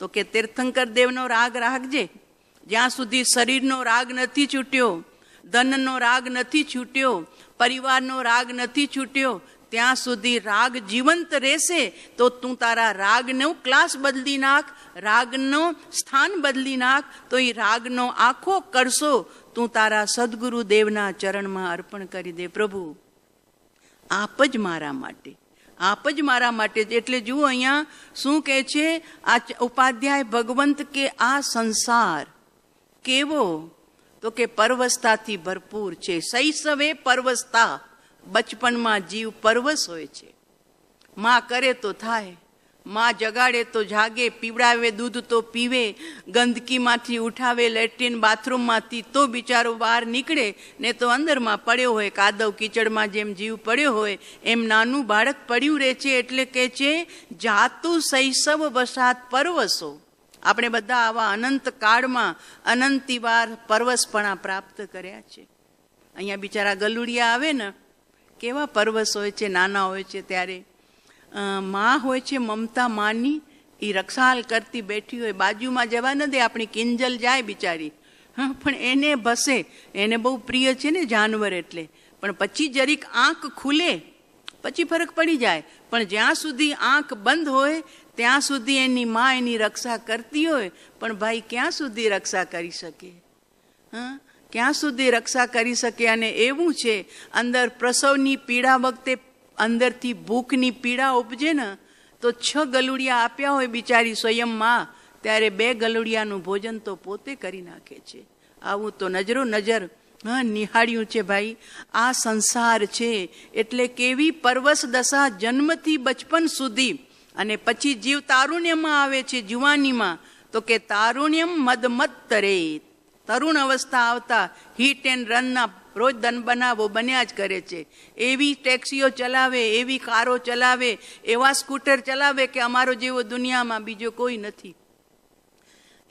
તો કે તીર્થંકર દેવનો રાગ રાખજે. જ્યાં સુધી શરીરનો રાગ નથી છૂટ્યો, ધનનો રાગ નથી છૂટ્યો, પરિવારનો રાગ નથી છૂટ્યો, ત્યાં સુધી રાગ જીવંત રહેશે. તો તું તારા રાગનો ક્લાસ બદલી નાખ, રાગનો સ્થાન બદલી નાખ. તો એ રાગનો આખો કરશો તું તારા સદગુરુ દેવના ચરણમાં અર્પણ કરી દે. પ્રભુ આપ જ મારા માટે, આપ જ મારા માટે. એટલે જુઓ અહીંયા શું કહે છે આ ઉપાધ્યાય ભગવંત કે આ સંસાર કેવો તો કે પરવસતાથી ભરપૂર છે. શૈશવે પરવસતા, બચપનમાં જીવ પરવસ હોય છે. માં કરે તો થાય, માં જગાડે તો જાગે, પીવડાવે દૂધ તો પીવે, ગંદકીમાંથી ઉઠાવે લેટ્રિન બાથરૂમમાંથી તો બિચારો બહાર નીકળે, ને તો અંદરમાં પડ્યો હોય કાદવ કીચડમાં જેમ જીવ પડ્યો હોય એમ નાનું બાળક પડ્યું રહે છે. એટલે કે છે જાતું શૈશવ વસાત પરવસો. આપણે બધા આવા અનંત કાળમાં અનંતી વાર પરવસપણા પ્રાપ્ત કર્યા છે. અહીંયા બિચારા ગલુડિયા આવે ને કેવા પરવસ હોય છે નાના હોય છે ત્યારે. માં હોય છે મમતા માની, એ રક્ષાલ કરતી બેઠી હોય, બાજુમાં જવા ન દે, આપણી કિંજલ જાય બિચારી. હા, પણ એને ભસે, એને બહુ પ્રિય છે ને જાનવર એટલે. પણ પછી જરીક આંખ ખુલે પછી ફરક પડી જાય, પણ જ્યાં સુધી આંખ બંધ હોય ત્યાં સુધી એની માં એની રક્ષા કરતી હોય. પણ ભાઈ ક્યાં સુધી રક્ષા કરી શકે? હા, ક્યાં સુધી રક્ષા કરી શકે? અને એવું છે અંદર પ્રસવની પીડા વખતે અંદરથી ભૂખની પીડા ઉપજે ને તો 6 ગલુડિયા આપ્યા હોય બિચારી સ્વયં માં, ત્યારે 2 ગલુડિયાનું ભોજન તો પોતે કરી નાખે છે. આવું તો નજરો નજર નિહાળ્યું છે ભાઈ. આ સંસાર છે એટલે કેવી પરવસ દશા જન્મથી બચપન સુધી, અને પછી જીવ તારુણ્યમાં આવે છે જુવાનીમાં, તો કે તારુણ્યમ મદમત તરે. તરુણ અવસ્થા આવતા હિટ એન્ડ રનના રોજ ધન બનાવો બન્યા જ કરે છે. એવી ટેક્સીઓ ચલાવે, એવી કારો ચલાવે, એવા સ્કૂટર ચલાવે કે અમારો જેવો દુનિયામાં બીજો કોઈ નથી.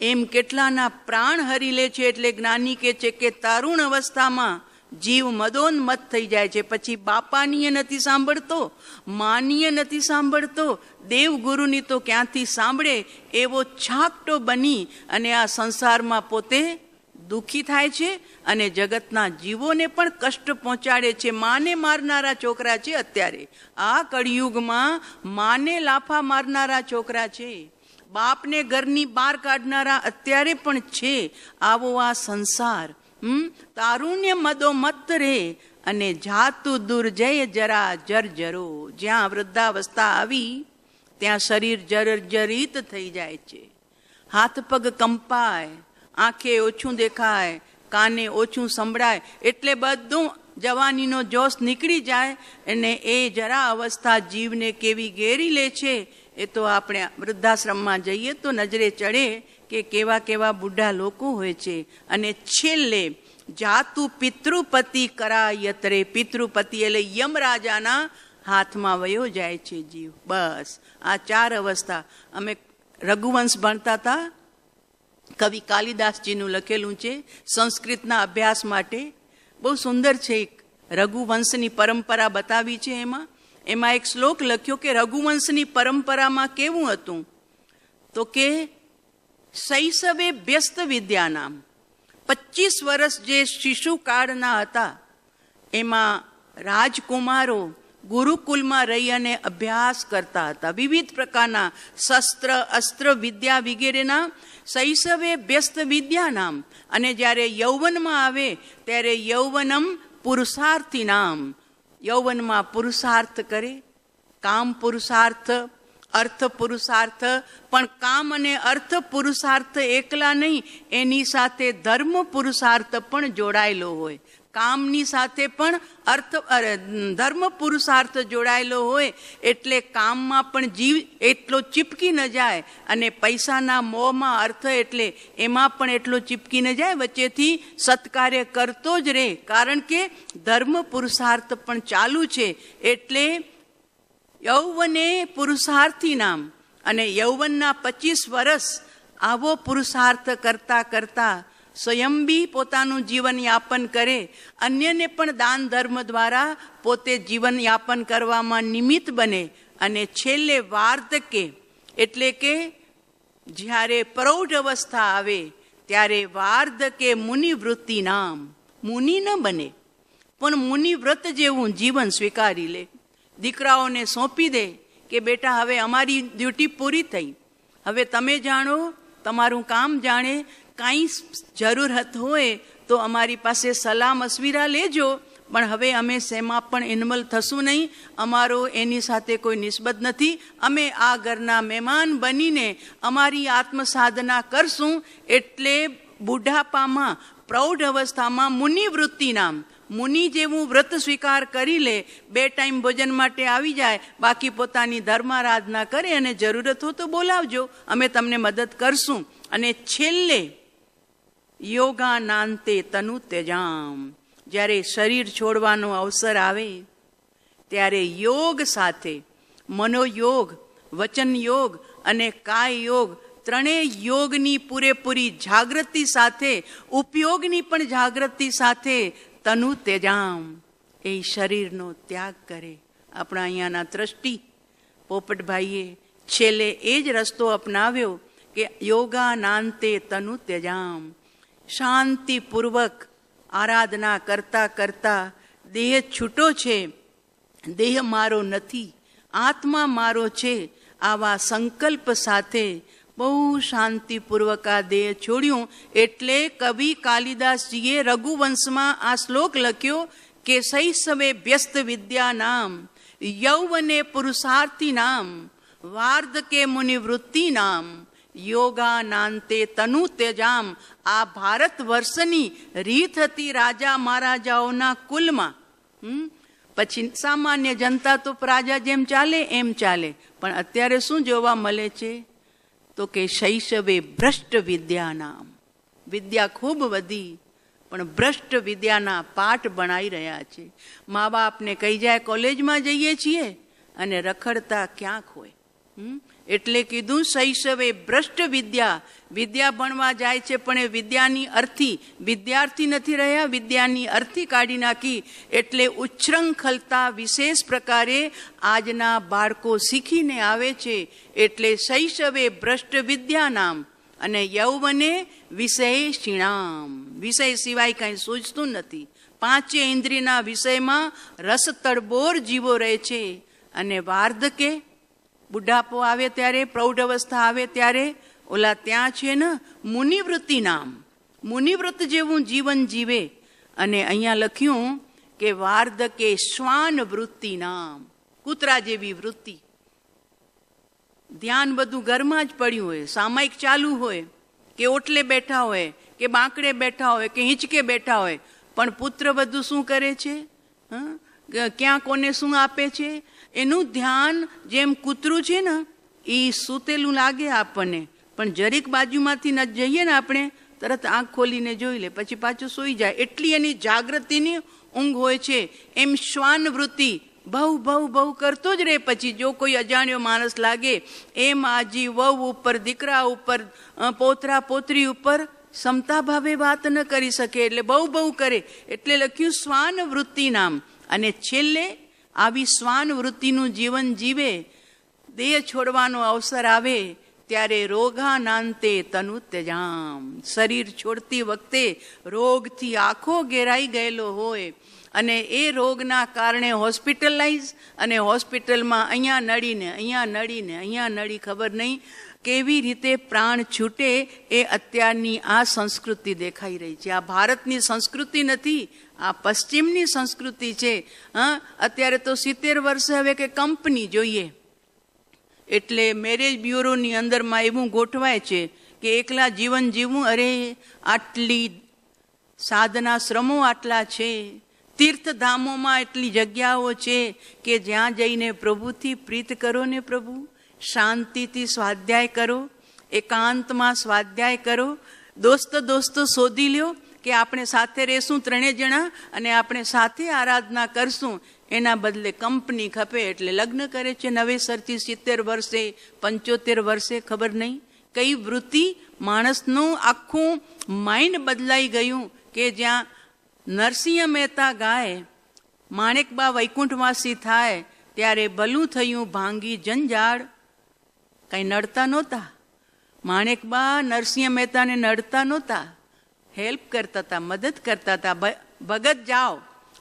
એમ કેટલાના પ્રાણ હરી લે છે. એટલે જ્ઞાની કહે છે કે તરુણ અવસ્થામાં જીવ મદોન્મત થઈ જાય છે. પછી બાપાનીએ નથી સાંભળતો, માનીએ નથી સાંભળતો, દેવગુરુની તો ક્યાંથી સાંભળે, એવો છાકટો બની અને આ સંસારમાં પોતે દુઃખી થાય છે અને જગતના જીવોને પણ કષ્ટ પહોંચાડે છે. માને મારનારા છોકરા છે અત્યારે આ કળિયુગમાં, માને લાફા મારનારા છોકરા છે, બાપને ઘરની બહાર કાઢનારા અત્યારે પણ છે. આવો આ સંસાર. તારુણ્ય મદો મત રે અને જાતું દુર્જય જરા જર્જરો. જ્યાં વૃદ્ધાવસ્થા આવી ત્યાં શરીર જર્જરિત થઈ જાય છે. હાથ પગ કંપાય, આંખે ઓછું દેખાય, કાને ઓછું સંભળાય, એટલે બધું જવાનીનો જોશ નીકળી જાય. અને એ જરા અવસ્થા જીવને કેવી ઘેરી લે છે એ તો આપણે વૃદ્ધાશ્રમમાં જઈએ તો નજરે ચડે કે કેવા કેવા બુઢા લોકો હોય છે. અને છેલ્લે જાતું પિતૃપતિ કરાયતરે. પિતૃપતિ એટલે યમરાજાના હાથમાં વયો જાય છે જીવ. બસ આ 4 અવસ્થા. અમે રઘુવંશ ભણતા હતા, કવિ કાલિદાસજીનું લખેલું છે સંસ્કૃતના અભ્યાસ માટે. બહુ સુંદર છે. રઘુવંશની પરંપરા બતાવી છે. એમાં એક શ્લોક લખ્યો કે રઘુવંશની પરંપરામાં કેવું હતું તો કે શૈશવે વ્યસ્ત વિદ્યાનામ. 25 વર્ષ જે શિશુકાળના હતા એમાં રાજકુમારો ગુરુકુલમાં રહી અને અભ્યાસ કરતા હતા. વિવિધ પ્રકારના શસ્ત્ર અસ્ત્ર વિદ્યા વગેરેના શૈશવે વ્યસ્ત વિદ્યાનામ. અને જ્યારે યૌવનમાં આવે ત્યારે યૌવનમ પુરુષાર્થી નામ. યૌવનમાં પુરુષાર્થ કરે, કામ પુરુષાર્થ, અર્થ પુરુષાર્થ. પણ કામ અને અર્થ પુરુષાર્થ એકલા નહીં, એની સાથે ધર્મ પુરુષાર્થ પણ જોડાયેલો હોય. કામની સાથે પણ ધર્મ પુરુષાર્થ જોડાયેલો હોય. એટલે કામમાં પણ જીવ એટલો ચીપકી ન જાય અને પૈસાના મોહમાં અર્થ એટલે એમાં પણ એટલો ચીપકી ન જાય. વચ્ચેથી સત્કાર્ય કરતો જ રહે, કારણ કે ધર્મ પુરુષાર્થ પણ ચાલુ છે. એટલે યૌવને પુરુષાર્થી નામ. અને યૌવનના 25 વર્ષ આવો પુરુષાર્થ કરતા કરતા સ્વયં બી પોતાનું જીવન યાપન કરે, અન્યને પણ દાન ધર્મ દ્વારા પોતે જીવન યાપન કરવામાં નિમિત્ત બને. અને છેલ્લે વાર્ધકે એટલે કે જ્યારે પ્રૌઢ અવસ્થા આવે ત્યારે વાર્ધકે મુનિવૃત્તિ નામ. મુનિ ન બને પણ મુનિવ્રત જેવું જીવન સ્વીકારી લે. દીકરાઓને સોંપી દે કે બેટા હવે અમારી ડ્યુટી પૂરી થઈ, હવે તમે જાણો, તમારું કામ જાણે, કાંઈ જરૂરત હોય તો અમારી પાસે સલાહ મશવિરા લેજો, પણ હવે અમે શેમાં પણ ઇન્વોલ્વ થશું નહીં. અમારો એની સાથે કોઈ નિસ્બત નથી. અમે આ ઘરના મહેમાન બનીને અમારી આત્મસાધના કરશું. એટલે બુઢાપામાં પ્રૌઢ અવસ્થામાં મુનિવૃત્તિ નામ, મુનિ જેવું વ્રત સ્વીકાર કરી લે, 2 ટાઈમ ભોજન માટે આવી જાય, બાકી પોતાની ધર્મારાધના કરે અને જરૂરત હો તો બોલાવજો, અમે તમને મદદ કરશું. અને છેલ્લે યોગાનાંતે તનુ ત્યજામ, જ્યારે શરીર છોડવાનો અવસર આવે ત્યારે યોગ સાથે મનોયોગ, વચન યોગ અને કાય યોગ, ત્રણેય યોગની પૂરેપૂરી જાગૃતિ સાથે, ઉપયોગની પણ જાગૃતિ સાથે તનુ તેજામ, એ શરીરનો ત્યાગ કરે. આપણા અહીંયાના ટ્રસ્ટી પોપટભાઈએ છેલ્લે એ જ રસ્તો અપનાવ્યો કે યોગાનાંતે તનુ તેજામ, શાંતિપૂર્વક આરાધના કરતા કરતા દેહ છૂટો છે, દેહ મારો નથી, આત્મા મારો છે, આવા સંકલ્પ સાથે બહુ શાંતિપૂર્વક આ દેહ છોડ્યું. એટલે કવિ કાલિદાસજીએ રઘુવંશમાં આ શ્લોક લખ્યો કે શૈશવે વ્યસ્ત વિદ્યા નામ, યૌવને પુરુષાર્થી નામ, વાર્ધકે મુનિવૃત્તિ નામ, યોગાનાંતે તનુ તેજામ. આ ભારત વર્ષની રીત હતી રાજા મહારાજાઓના કુલમાં. પછી સામાન્ય જનતા તો રાજા જેમ ચાલે એમ ચાલે, પણ અત્યારે શું જોવા મળે છે તો કે શૈશવે ભ્રષ્ટ વિદ્યા નામ, વિદ્યા ખૂબ વધી પણ ભ્રષ્ટ વિદ્યાના પાઠ ભણાઈ રહ્યા છે. મા બાપને કહી જાય કોલેજમાં જઈએ છીએ અને રખડતા ક્યાંક હોય. એટલે કીધું શૈશવે ભ્રષ્ટ વિદ્યા, વિદ્યા ભણવા જાય છે પણ એ વિદ્યાની અર્થી, વિદ્યાર્થી નથી રહ્યા, વિદ્યાની અર્થી કાઢી નાખી. એટલે ઉચ્છૃંખલતા વિશેષ પ્રકારે આજના બાળકો શીખીને આવે છે. એટલે શૈશવે ભ્રષ્ટ વિદ્યા નામ અને યૌવને વિષયિણામ, વિષય સિવાય કાંઈ સૂઝતું નથી. 5 ઇન્દ્રિયના વિષયમાં રસ તડબોર જીવો રહે છે. અને વાર્ધકે બુઢાપો આવે ત્યારે, પ્રૌઢ અવસ્થા આવે ત્યારે ઓલા ત્યાં છે ને મુનિવૃત્તિ નામ, મુનિવૃત્ત જેવું જીવન જીવે. અને અહીંયા લખ્યું કે વાર્ધકે શ્વાન વૃત્તિ નામ, કૂતરા જેવી વૃત્તિ. ધ્યાન બધું ઘરમાં જ પડ્યું હોય, સામાયિક ચાલુ હોય કે ઓટલે બેઠા હોય કે બાંકડે બેઠા હોય કે હિંચકે બેઠા હોય, પણ પુત્ર બધું શું કરે છે, ક્યાં કોને શું આપે છે, એનું ધ્યાન જેમ કૂતરું છે ને એ સૂતેલું લાગે આપણને, પણ જરીક બાજુમાંથી ન જઈએ ને આપણે તરત આંખ ખોલીને જોઈ લે, પછી પાછું સૂઈ જાય. એટલી એની જાગૃતિની ઊંઘ હોય છે. એમ શ્વાન વૃત્તિ ભવ ભવ ભવ કરતો જ રહે. પછી જો કોઈ અજાણ્યો માણસ લાગે એમ આજી વહુ ઉપર, દીકરા ઉપર, પોતરા પોતરી ઉપર સમતા ભાવે વાત ન કરી શકે, એટલે બહુ બહુ કરે. એટલે લખ્યું શ્વાન વૃત્તિ નામ. અને છેલ્લે આવી શ્વાન વૃત્તિનું જીવન જીવે, દેહ છોડવાનો અવસર આવે ત્યારે રોગાનાંતે તનુ ત્યજામ, શરીર છોડતી વખતે રોગથી આખો ઘેરાઈ ગયેલો હોય અને એ રોગના કારણે હોસ્પિટલાઇઝ, અને હોસ્પિટલમાં અહીંયા નડીને અહીંયા નડીને અહીંયા નડી, ખબર નહીં કેવી રીતે પ્રાણ છૂટે. એ અત્યારની આ સંસ્કૃતિ દેખાઈ રહી છે. આ ભારતની સંસ્કૃતિ નથી, આ પશ્ચિમની સંસ્કૃતિ છે. અત્યારે તો 70 વર્ષે હવે કે કંપની જોઈએ, એટલે મેરેજ બ્યુરોની અંદરમાં એવું ગોઠવાય છે કે એકલા જીવન જીવવું. અરે આટલી સાધના શ્રમો આટલા છે, તીર્થધામોમાં એટલી જગ્યાઓ છે કે જ્યાં જઈને પ્રભુથી પ્રીત કરો ને, પ્રભુ શાંતિથી સ્વાધ્યાય કરો, એકાંતમાં સ્વાધ્યાય કરો. દોસ્તો શોધી લ્યો કે આપણે સાથે રહેશું 3 જણા અને આપણે સાથે આરાધના કરશું. એના બદલે કંપની ખપે એટલે લગ્ન કરે છે નવેસરથી. 70 વર્ષે 75 વર્ષે, ખબર નહીં કઈ વૃત્તિ. માણસનું આખું માઇન્ડ બદલાઈ ગયું કે જ્યાં નરસિંહ મહેતા ગાય માણેકબા વૈકુંઠવાસી થાય ત્યારે ભલું થયું ભાંગી જંજાળ. કઈ નડતા નહોતા માણેકબા, નરસિંહ મહેતાને નડતા નહોતા, હેલ્પ કરતા હતા, મદદ કરતા હતા. ભગત જાઓ,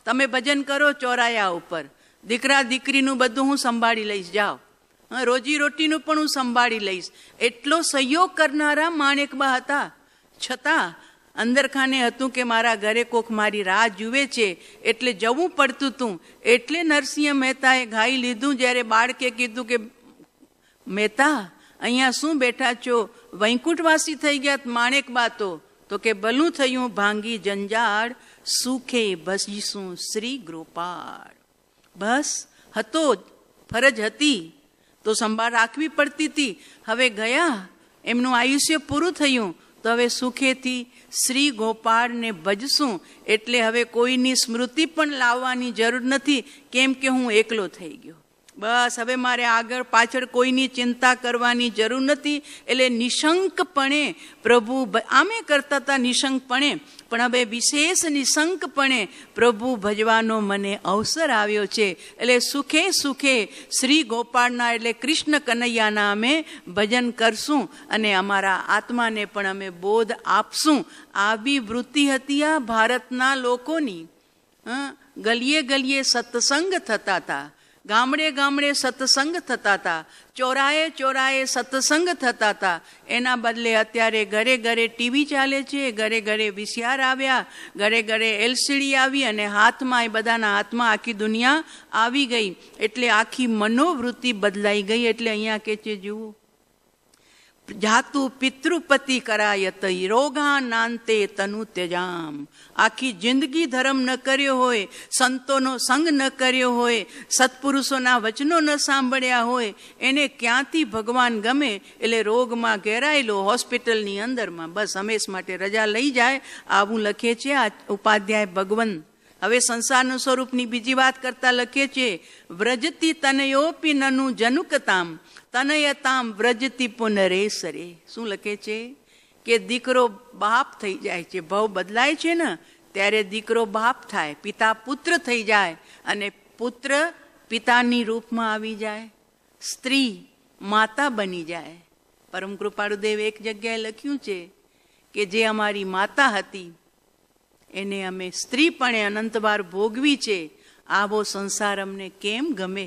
તમે ભજન કરો ચોરાયા ઉપર, દીકરા દીકરીનું બધું હું સંભાળી લઈશ, જાઓ, રોજી રોટીનું પણ હું સંભાળી લઈશ. એટલો સહયોગ કરનારા માણેકબા હતા. છતાં અંદરખાને હતું કે મારા ઘરે કોક મારી રાહ જુએ છે, એટલે જવું પડતું હતું. એટલે નરસિંહ મહેતાએ ગાઈ લીધું. જ્યારે બાળકે કીધું કે મહેતા અહીંયા શું બેઠા છો, વૈકુંઠવાસી થઈ ગયા માણેકબા તો તો કે ભલું થયું ભાંગી જંજાળ, સુખે ભજીશું શ્રી ગોપાળ. બસ હતો જ, ફરજ હતી તો સંભાળ રાખવી પડતી હતી. હવે ગયા, એમનું આયુષ્ય પૂરું થયું, તો હવે સુખેથી શ્રી ગોપાળને ભજશું. એટલે હવે કોઈની સ્મૃતિ પણ લાવવાની જરૂર નથી, કેમ કે હું એકલો થઈ ગયો. બસ હવે મારે આગળ પાછળ કોઈની ચિંતા કરવાની જરૂર નથી. એટલે નિશંકપણે પ્રભુ આમે કરતા હતા, નિશંકપણે, પણ હવે વિશેષ નિશંકપણે પ્રભુ ભજવાનો મને અવસર આવ્યો છે. એટલે સુખે સુખે શ્રી ગોપાળના એટલે કૃષ્ણ કનૈયાના અમે ભજન કરશું અને અમારા આત્માને પણ અમે બોધ આપશું. આવી વૃત્તિ હતી આ ભારતના લોકોની. ગલીએ ગલીએ સત્સંગ થતા હતા, ગામડે ગામડે સત્સંગ થતા હતા, ચોરાએ ચોરાએ સત્સંગ થતા હતા. એના બદલે અત્યારે ઘરે ઘરે ટીવી ચાલે છે, ઘરે ઘરે VCR આવ્યા, ઘરે ઘરે LCD આવી અને હાથમાં એ બધાના હાથમાં આખી દુનિયા આવી ગઈ. એટલે આખી મનોવૃત્તિ બદલાઈ ગઈ. એટલે અહીંયા કે છે જુઓ, જાતુ પિતૃપતિ કરાયત રોગા નાંતે તનુ ત્યજામ. આખી જિંદગી ધર્મ ન કર્યો હોય, સંતોનો સંગ ન કર્યો હોય, સત્પુરુષોના વચનો ન સાંભળ્યા હોય, એને ક્યાંથી ભગવાન ગમે? એટલે રોગમાં ઘેરાયેલો હોસ્પિટલની અંદરમાં બસ હંમેશ માટે રજા લઈ જાય. આવું લખે છે આ ઉપાધ્યાય ભગવન. હવે સંસારનું સ્વરૂપની બીજી વાત કરતા લખે છે, વ્રજતી તનયોપી નનું જનુકતામ તનયતામ વ્રજતી પુનરેસરે. શું લખે છે કે દીકરો બાપ થઈ જાય છે, ભાવ બદલાય છે ને ત્યારે દીકરો બાપ થાય, પિતા પુત્ર થઈ જાય અને પુત્ર પિતાની રૂપમાં આવી જાય, સ્ત્રી માતા બની જાય. પરમ કૃપાળુદેવ એક જગ્યાએ લખ્યું છે કે જે અમારી માતા હતી એને અમે સ્ત્રીપણે અનંતવાર ભોગવી છે. આવો સંસાર અમને કેમ ગમે?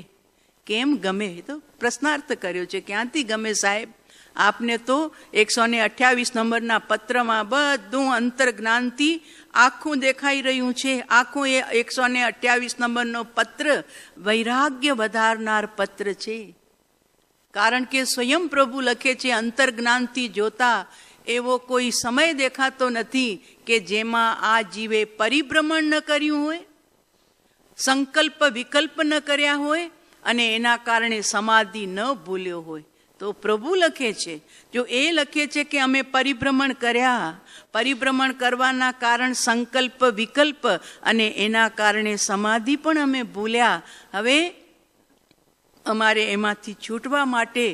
કેમ ગમે? તો પ્રશ્નાર્થ કર્યો છે, ક્યાંથી ગમે સાહેબ? આપને તો 128 નંબરના પત્રમાં બધું અંતર્જ્ઞાનથી આખું દેખાઈ રહ્યું છે. આખું એ 128 નંબરનો પત્ર વૈરાગ્ય વધારનાર પત્ર છે. કારણ કે સ્વયં પ્રભુ લખે છે, અંતર્જ્ઞાનથી જોતા એવો કોઈ સમય દેખાતો નથી કે જેમાં આ જીવે પરિભ્રમણ ન કર્યું હોય, સંકલ્પ વિકલ્પ ન કર્યા હોય અને એના કારણે સમાધિ ન ભૂલ્યો હોય. તો પ્રભુ લખે છે, જો એ લખે છે કે અમે પરિભ્રમણ કર્યા, પરિભ્રમણ કરવાના કારણ સંકલ્પ વિકલ્પ અને એના કારણે સમાધિ પણ અમે ભૂલ્યા. હવે અમારે એમાંથી છૂટવા માટે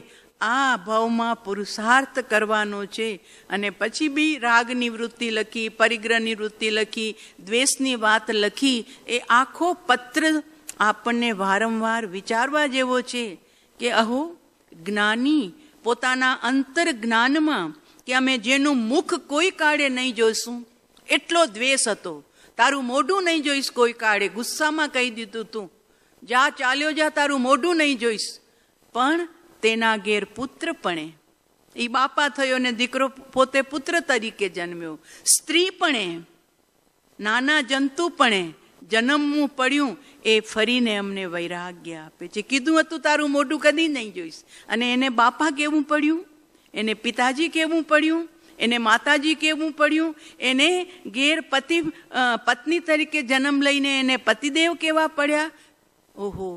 આ ભાવમાં પુરુષાર્થ કરવાનો છે. અને પછી બી રાગની વૃત્તિ લખી, પરિગ્રહની વૃત્તિ લખી, દ્વેષની વાત લખી. એ આખો પત્ર આપણને વારંવાર વિચારવા જેવો છે કે અહો જ્ઞાની પોતાના અંતર જ્ઞાનમાં કે અમે જેનું મુખ કોઈ કાળે નહીં જોઈશું એટલો દ્વેષ હતો. તારું મોઢું નહીં જોઈશ કોઈ કાળે, ગુસ્સામાં કહી દીધું તું, જા ચાલ્યો જા, તારું મોઢું નહીં જોઈશ. પણ તેના ઘેર પુત્રપણે એ બાપા થયો ને દીકરો પોતે પુત્ર તરીકે જન્મ્યો. સ્ત્રીપણે નાના જંતુપણે જન્મવું પડ્યું. એ ફરીને અમને વૈરાગ્ય આપે છે. કીધું હતું તારું મોઢું કદી નહીં જોઈશ, અને એને બાપા કેવું પડ્યું, એને પિતાજી કેવું પડ્યું, એને માતાજી કેવું પડ્યું, એને ઘેર પત્ની તરીકે જન્મ લઈને એને પતિદેવ કેવા પડ્યા. ઓહો,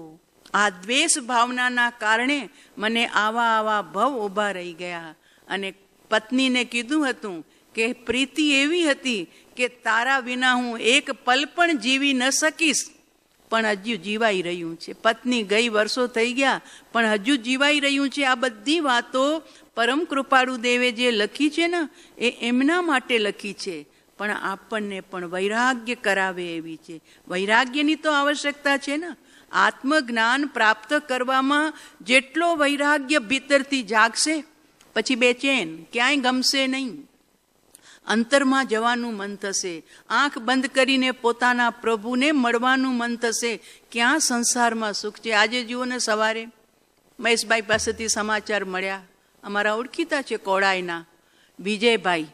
આ દ્વેષ ભાવનાના કારણે મને આવા આવા ભવ ઊભા રહી ગયા. અને પત્નીને કીધું હતું કે પ્રીતિ એવી હતી કે તારા વિના હું એક પલ પણ જીવી ન શકીશ, પણ હજુ જીવાઈ રહ્યું છે. પત્ની ગઈ, વર્ષો થઈ ગયા, પણ હજુ જીવાઈ રહ્યું છે. આ બધી વાતો પરમ કૃપાળુ દેવે જે લખી છે ને એ એમના માટે લખી છે, પણ આપણને પણ વૈરાગ્ય કરાવે એવી છે. વૈરાગ્યની તો આવશ્યકતા છે ને. આત્મજ્ઞાન પ્રાપ્ત કરવામાં જેટલો વૈરાગ્ય ભીતરથી જાગશે પછી બેચેન, ક્યાંય ગમશે નહીં. અંતરમાં જવાનું મન થશે, આંખ બંધ કરીને પોતાના પ્રભુને મળવાનું મન થશે. ક્યાં સંસારમાં સુખ છે? આજે જુઓ ને, સવારે મહેશભાઈ પાસેથી સમાચાર મળ્યા, અમારા ઓળખીતા છે કોડાઈના વિજયભાઈ,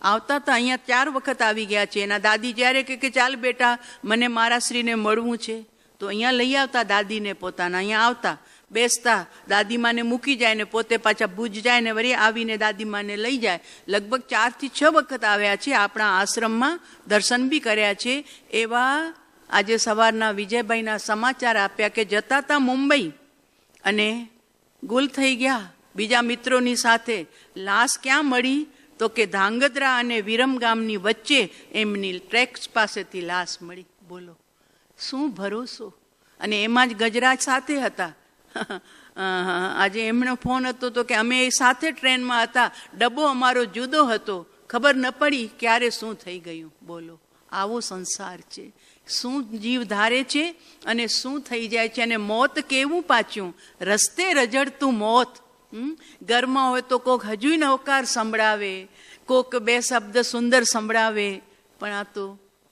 આવતા હતા અહીંયા 4 વખત આવી ગયા છે. એના દાદી જ્યારે કે ચાલ બેટા મને મારા શ્રીને મળવું છે, તો અહીંયા લઈ આવતા દાદીને પોતાના, અહીંયા આવતા. બેસતા દાદીમાને મૂકી જાય ને પોતે પાછા ભુજ જાય ને વળી આવીને દાદીમાને લઈ જાય. લગભગ 4 થી 6 વખત આવ્યા છે, આપણા આશ્રમમાં દર્શન બી કર્યા છે. એવા આજે સવારના વિજયભાઈના સમાચાર આપ્યા કે જતા હતા મુંબઈ અને ગુલ થઈ ગયા બીજા મિત્રોની સાથે. લાશ ક્યાં મળી તો કે ધાંગધ્રા અને વિરમગામની વચ્ચે એમની ટ્રેક્સ પાસેથી લાશ મળી. બોલો શું ભરોસો. અને એમાં જ ગજરાજ સાથે હતા. આજે એમનો ફોન હતો તો કે અમે સાથે ટ્રેનમાં હતા, ડબ્બો અમારો જુદો હતો, ખબર ન પડી ક્યારે શું થઈ ગયું. બોલો આવો સંસાર છે. શું જીવ ધારે છે અને શું થઈ જાય છે. અને મોત કેવું પાછું, રસ્તે રજડતું મોત. ઘરમાં હોય તો કોક હજુય નવકાર સંભળાવે, કોક 2 શબ્દ સુંદર સંભળાવે, પણ આ તો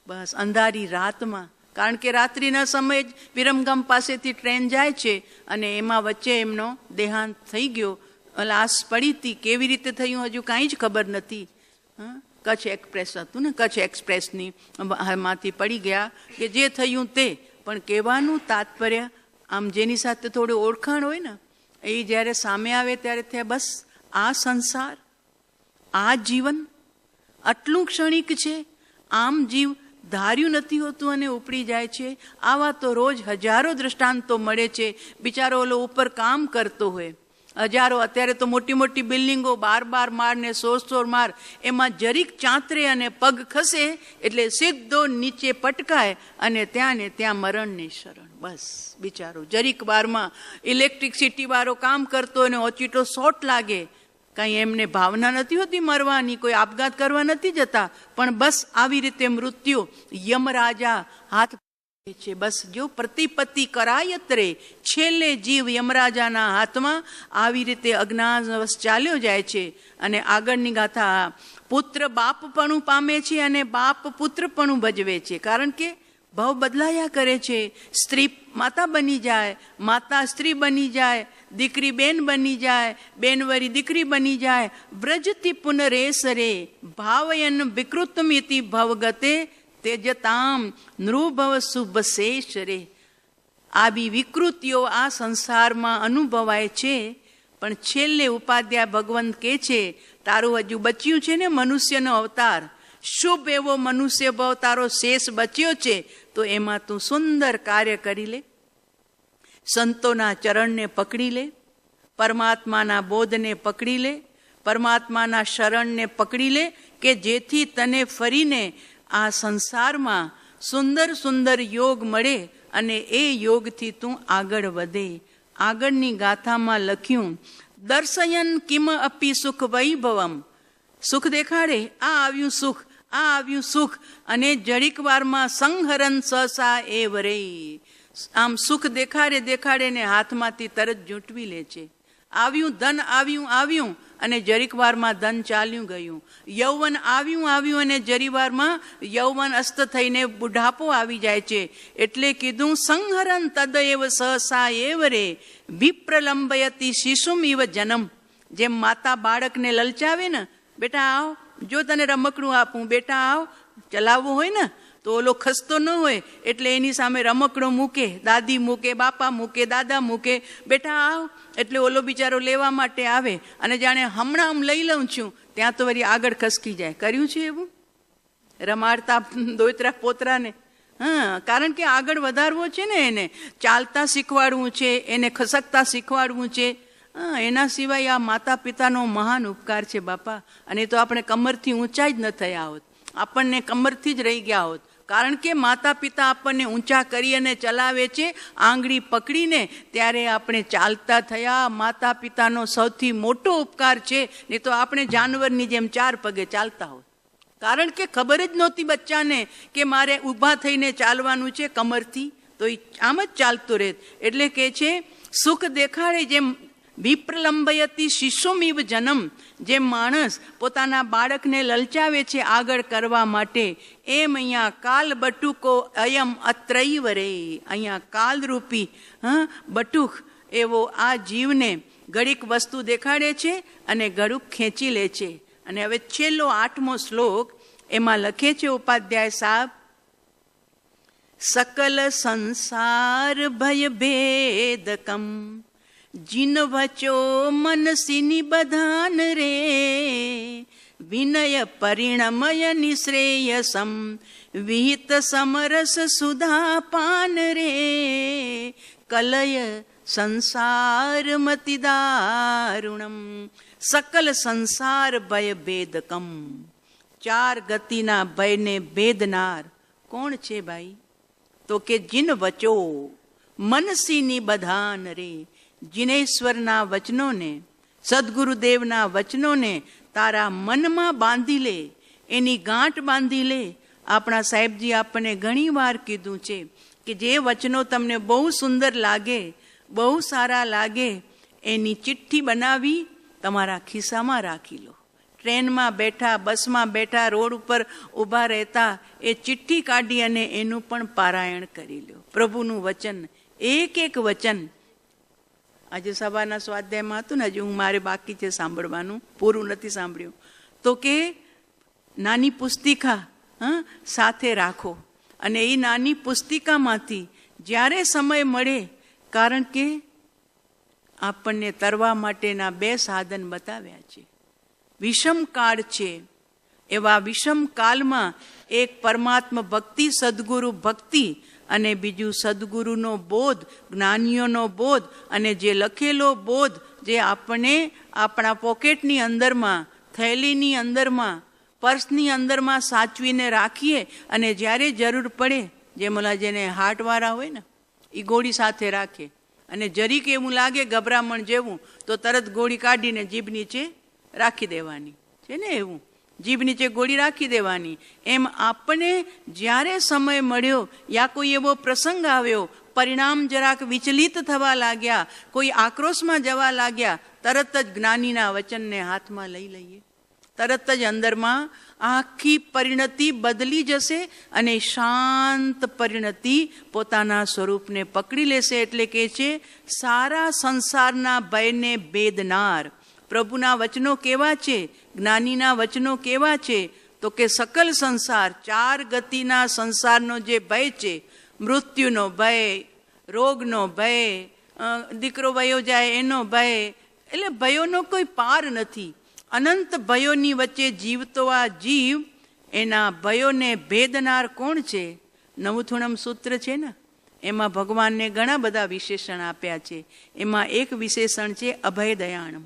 બસ અંધારી રાતમાં. કારણ કે રાત્રિના સમયે જ વિરમગામ પાસેથી ટ્રેન જાય છે અને એમાં વચ્ચે એમનો દેહાંત થઈ ગયો. લાશ પડી હતી, કેવી રીતે થયું હજુ કાંઈ જ ખબર નથી. કચ્છ એક્સપ્રેસ હતું ને, કચ્છ એક્સપ્રેસની માંથી પડી ગયા કે જે થયું તે. પણ કહેવાનું તાત્પર્ય, આમ જેની સાથે થોડું ઓળખાણ હોય ને એ જ્યારે સામે આવે ત્યારે થાય બસ આ સંસાર, આ જીવન આટલું ક્ષણિક છે. આમ જીવ ધાર્યું નથી હોતું અને ઉપડી જાય છે. આવા તો રોજ હજારો દ્રષ્ટાંતો મળે છે. બિચારો ઓલો ઉપર કામ કરતો હોય, હજારો, અત્યારે તો મોટી મોટી બિલ્ડિંગો 12 માળ ને 16 માળ, એમાં જરીક ચાંતરે અને પગ ખસે એટલે સીધો નીચે પટકાય અને ત્યાં ને ત્યાં મરણની શરણ. બસ બિચારો જરીક વારમાં ઇલેક્ટ્રિસિટી વાળો કામ કરતો અને ઓચિટો શોર્ટ લાગે, કાંઈ એમને ભાવના નથી હોતી મરવાની, કોઈ આપઘાત કરવા નથી જતા, પણ બસ આવી રીતે મૃત્યુ યમરાજા હાથ છે. બસ જો પ્રતિપત્તિ કરાયત્રે, છેલ્લે જીવ યમરાજાના હાથમાં આવી રીતે અજ્ઞાનવશ ચાલ્યો જાય છે. અને આગળની ગાથા, પુત્ર બાપપણું પામે છે અને બાપ પુત્રપણું ભજવે છે. કારણ કે ભાવ બદલાયા કરે છે. સ્ત્રી માતા બની જાય, માતા સ્ત્રી બની જાય, દીકરી બેન બની જાય, બેન વરી દીકરી બની જાય. વ્રજતી પુનરેસરે ભાવયન વિકૃતમિતિ ભવગતે તેજતામ નૃભવ શુભ શેષ રે. આવી વિકૃતિઓ આ સંસારમાં અનુભવાય છે. પણ છેલ્લે ઉપાધ્યાય ભગવંત કહે છે તારું હજુ બચ્યું છે ને મનુષ્યનો અવતાર, શુભ એવો મનુષ્ય ભાવ તારો શેષ બચ્યો છે, તો એમાં તું સુંદર કાર્ય કરી લે. સંતોના ચરણને પકડી લે, પરમાત્માના બોધને પકડી લે, પરમાત્માના શરણને પકડી લે, કે જેથી તને ફરીને આ સંસારમાં સુંદર સુંદર યોગ મળે અને એ યોગથી તું આગળ વધે. આગળની ગાથામાં લખ્યું, દર્શયન કિમ અપી સુખ વૈભવમ. સુખ દેખાડે, આ આવ્યું સુખ, આ આવ્યું સુખ, અને જડીક વારમાં સંહરન સહસા એ વરે. આમ સુખ દેખાડે ને હાથમાંથી તરત ઝૂંટવી લે છે. આવ્યું ધન, આવ્યું અને જરીક વારમાં ધન ચાલ્યું ગયું. યૌવન આવ્યું અને જરીવારમાં યૌવન અસ્ત થઈને બુઢાપો આવી જાય છે. એટલે કીધું સંહરન તદએવ સહસા એવ રે વિપ્રલંબયતી શિશુમ ઇવ જન્મ. જેમ માતા બાળકને લલચાવે ને, બેટા આવ, જો તને રમકડું આપું, બેટા આવ, ચલાવવું હોય ને તો ઓલો ખસતો ન હોય એટલે એની સામે રમકડો મૂકે, દાદી મૂકે, બાપા મૂકે, દાદા મૂકે, બેટા આવ, એટલે ઓલો બિચારો લેવા માટે આવે અને જાણે હમણાં આમ લઈ લઉં છું, ત્યાં તો વળી આગળ ખસકી જાય. કર્યું છે એવું રમાડતા દોયત્રા પોતરાને? કારણ કે આગળ વધારવો છે ને, એને ચાલતા શીખવાડવું છે, એને ખસકતા શીખવાડવું છે. એના સિવાય આ માતા પિતાનો મહાન ઉપકાર છે બાપા. અને તો આપણે કમરથી ઊંચા જ ન થયા હોત, આપણને કમરથી જ રહી ગયા હોત. કારણ કે માતા પિતા આપણને ઊંચા કરી અને ચલાવે છે આંગળી પકડીને, ત્યારે આપણે ચાલતા થયા. માતા પિતાનો સૌથી મોટો ઉપકાર છે. નહીં તો આપણે જાનવરની જેમ 4 પગે ચાલતા હોત. કારણ કે ખબર જ નહોતી બચ્ચાને કે મારે ઊભા થઈને ચાલવાનું છે કમરથી, તો એ આમ જ ચાલતો રહે. એટલે કે છે સુખ દેખાડે, જેમ વિપ્રલંબયતી શિશુમિવ જન્મ, જેમ માણસ પોતાના બાળકને લલચાવે છે આગળ કરવા માટે, એમ અહીંયા કાલ બટુકો અયમ અત્રૈવ રે. અહીંયા કાલરૂપી બટુક એવો આ જીવને ઘડીક વસ્તુ દેખાડે છે અને ઘડુક ખેંચી લે છે. અને હવે છેલ્લો 8મો શ્લોક એમાં લખે છે ઉપાધ્યાય સાહેબ, સકલ સંસાર ભય ભેદકમ જીન વચો મનસીની બધાન રે, વિનય પરિણમય નિશ્રેયસમ, વિહિત સમરસ સુધા પાન રે, કલય સંસાર મતિ દારુણમ, સકલ સંસાર ભય ભેદકમ. ચાર ગતિના ભયને ભેદનાર કોણ છે ભાઈ? તો કે જીન વચો મનસીની બધાન રે, જીનેશ્વરના વચનોને, સદગુરુદેવના વચનોને તારા મનમાં બાંધી લે, એની ગાંઠ બાંધી લે. આપણા સાહેબજી આપણને ઘણી વાર કીધું છે કે જે વચનો તમને બહુ સુંદર લાગે, બહુ સારા લાગે, એની ચિઠ્ઠી બનાવી તમારા ખિસ્સામાં રાખી લો. ટ્રેનમાં બેઠા, બસમાં બેઠા, રોડ ઉપર ઊભા રહેતા એ ચિઠ્ઠી કાઢી અને એનું પણ પારાયણ કરી લો. પ્રભુનું વચન, એક એક વચન. આજે સવારના સ્વાધ્યાયમાં હતું ને, હજુ મારે બાકી છે સાંભળવાનું, પૂરું નથી સાંભળ્યું. તો કે નાની પુસ્તિકા સાથે રાખો અને એ નાની પુસ્તિકામાંથી જ્યારે સમય મળે, કારણ કે આપણને તરવા માટેના બે સાધન બતાવ્યા છે. વિષમ કાળ છે, એવા વિષમ કાળમાં એક પરમાત્મા ભક્તિ, સદગુરુ ભક્તિ, અને બીજું સદગુરુનો બોધ, જ્ઞાનીઓનો બોધ, અને જે લખેલો બોધ જે આપણે આપણા પોકેટની અંદરમાં, થેલીની અંદરમાં, પર્સની અંદરમાં સાચવીને રાખીએ, અને જ્યારે જરૂર પડે, જેમ ઓલા જેને હાર્ટવાળા હોય ને એ ગોળી સાથે રાખે, અને જરીક એવું લાગે ગભરામણ જેવું તો તરત ગોળી કાઢીને જીભ નીચે રાખી દેવાની છે ને, એવું જીભ નીચે ગોળી રાખી દેવાની. એમ આપણે જ્યારે સમય મળ્યો યા કોઈ એવો પ્રસંગ આવ્યો, પરિણામ જરાક વિચલિત થવા લાગ્યા, કોઈ આક્રોશમાં જવા લાગ્યા, તરત જ જ્ઞાનીના વચનને હાથમાં લઈ લઈએ. તરત જ અંદરમાં આખી પરિણતિ બદલી જશે અને શાંત પરિણતિ પોતાના સ્વરૂપને પકડી લેશે. એટલે કે છે સારા સંસારના ભયને ભેદનાર. પ્રભુના વચનો કેવા છે? જ્ઞાનીના વચનો કેવા છે? તો કે સકલ સંસાર, ચાર ગતિના સંસારનો જે ભય છે, મૃત્યુનો ભય, રોગનો ભય, દીકરો વયો જાય એનો ભય, એટલે ભયોનો કોઈ પાર નથી. અનંત ભયોની વચ્ચે જીવતો આ જીવ, એના ભયોને ભેદનાર કોણ છે? નવથુણમ સૂત્ર છે ને, એમાં ભગવાનને ઘણા બધા વિશેષણ આપ્યા છે. એમાં એક વિશેષણ છે અભય દયાણમ,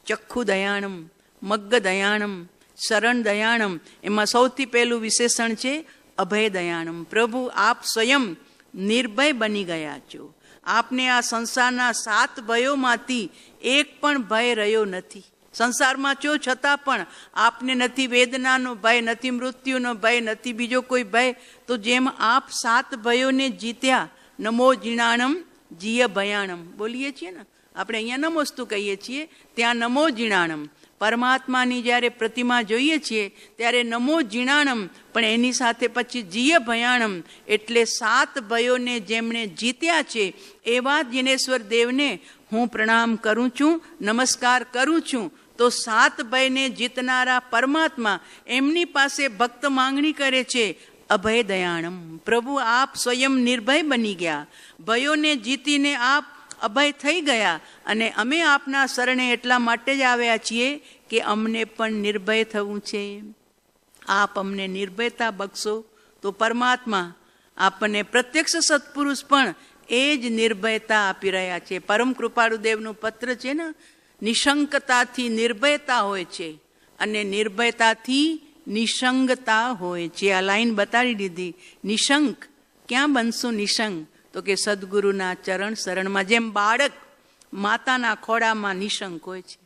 ચક્ષુ દયાણમ, મગ્ગ દયાણમ, શરણ દયાણમ. એમાં સૌથી પહેલું વિશેષણ છે અભય દયાણમ. પ્રભુ આપ સ્વયં નિર્ભય બની ગયા છો. આપને આ સંસારના 7 ભયોમાંથી એક પણ ભય રહ્યો નથી. સંસારમાં છો છતાં પણ આપને નથી વેદનાનો ભય, નથી મૃત્યુનો ભય, નથી બીજો કોઈ ભય. તો જેમ આપ 7 ભયોને જીત્યા, નમો જીણાણમ જીય ભયાણમ બોલીએ છીએ ને આપણે, અહીંયા નમોસ્તુ કહીએ છીએ, ત્યાં નમો જીણાણમ. પરમાત્માની જ્યારે પ્રતિમા જોઈએ છીએ ત્યારે નમો જીણાણમ, પણ એની સાથે પછી જીય ભયાણમ, એટલે 7 ભયોને જેમણે જીત્યા છે એવા જીનેશ્વર દેવને હું પ્રણામ કરું છું, નમસ્કાર કરું છું. તો 7 ભયને જીતનારા પરમાત્મા, એમની પાસે ભક્ત માંગણી કરે છે અભય દયાણમ. પ્રભુ આપ સ્વયં નિર્ભય બની ગયા, ભયોને જીતીને આપ અભય થઈ ગયા, અને અમે આપના શરણે એટલા માટે જ આવ્યા છીએ કે અમને પણ નિર્ભય થવું છે. આપ અમને નિર્ભયતા બક્ષો. તો પરમાત્મા આપણને પ્રત્યક્ષ સત્પુરુષ પણ એ જ નિર્ભયતા આપી રહ્યા છે. પરમ કૃપાળુદેવનું પત્ર છે ને, નિશંકતાથી નિર્ભયતા હોય છે અને નિર્ભયતાથી નિશંગતા હોય છે. આ લાઈન બતાડી દીધી. નિશંક ક્યાં બનશું નિશંક? તો કે સદગુરુના ચરણ શરણમાં. જેમ બાળક માતાના ખોળામાં નિશંક હોય છે,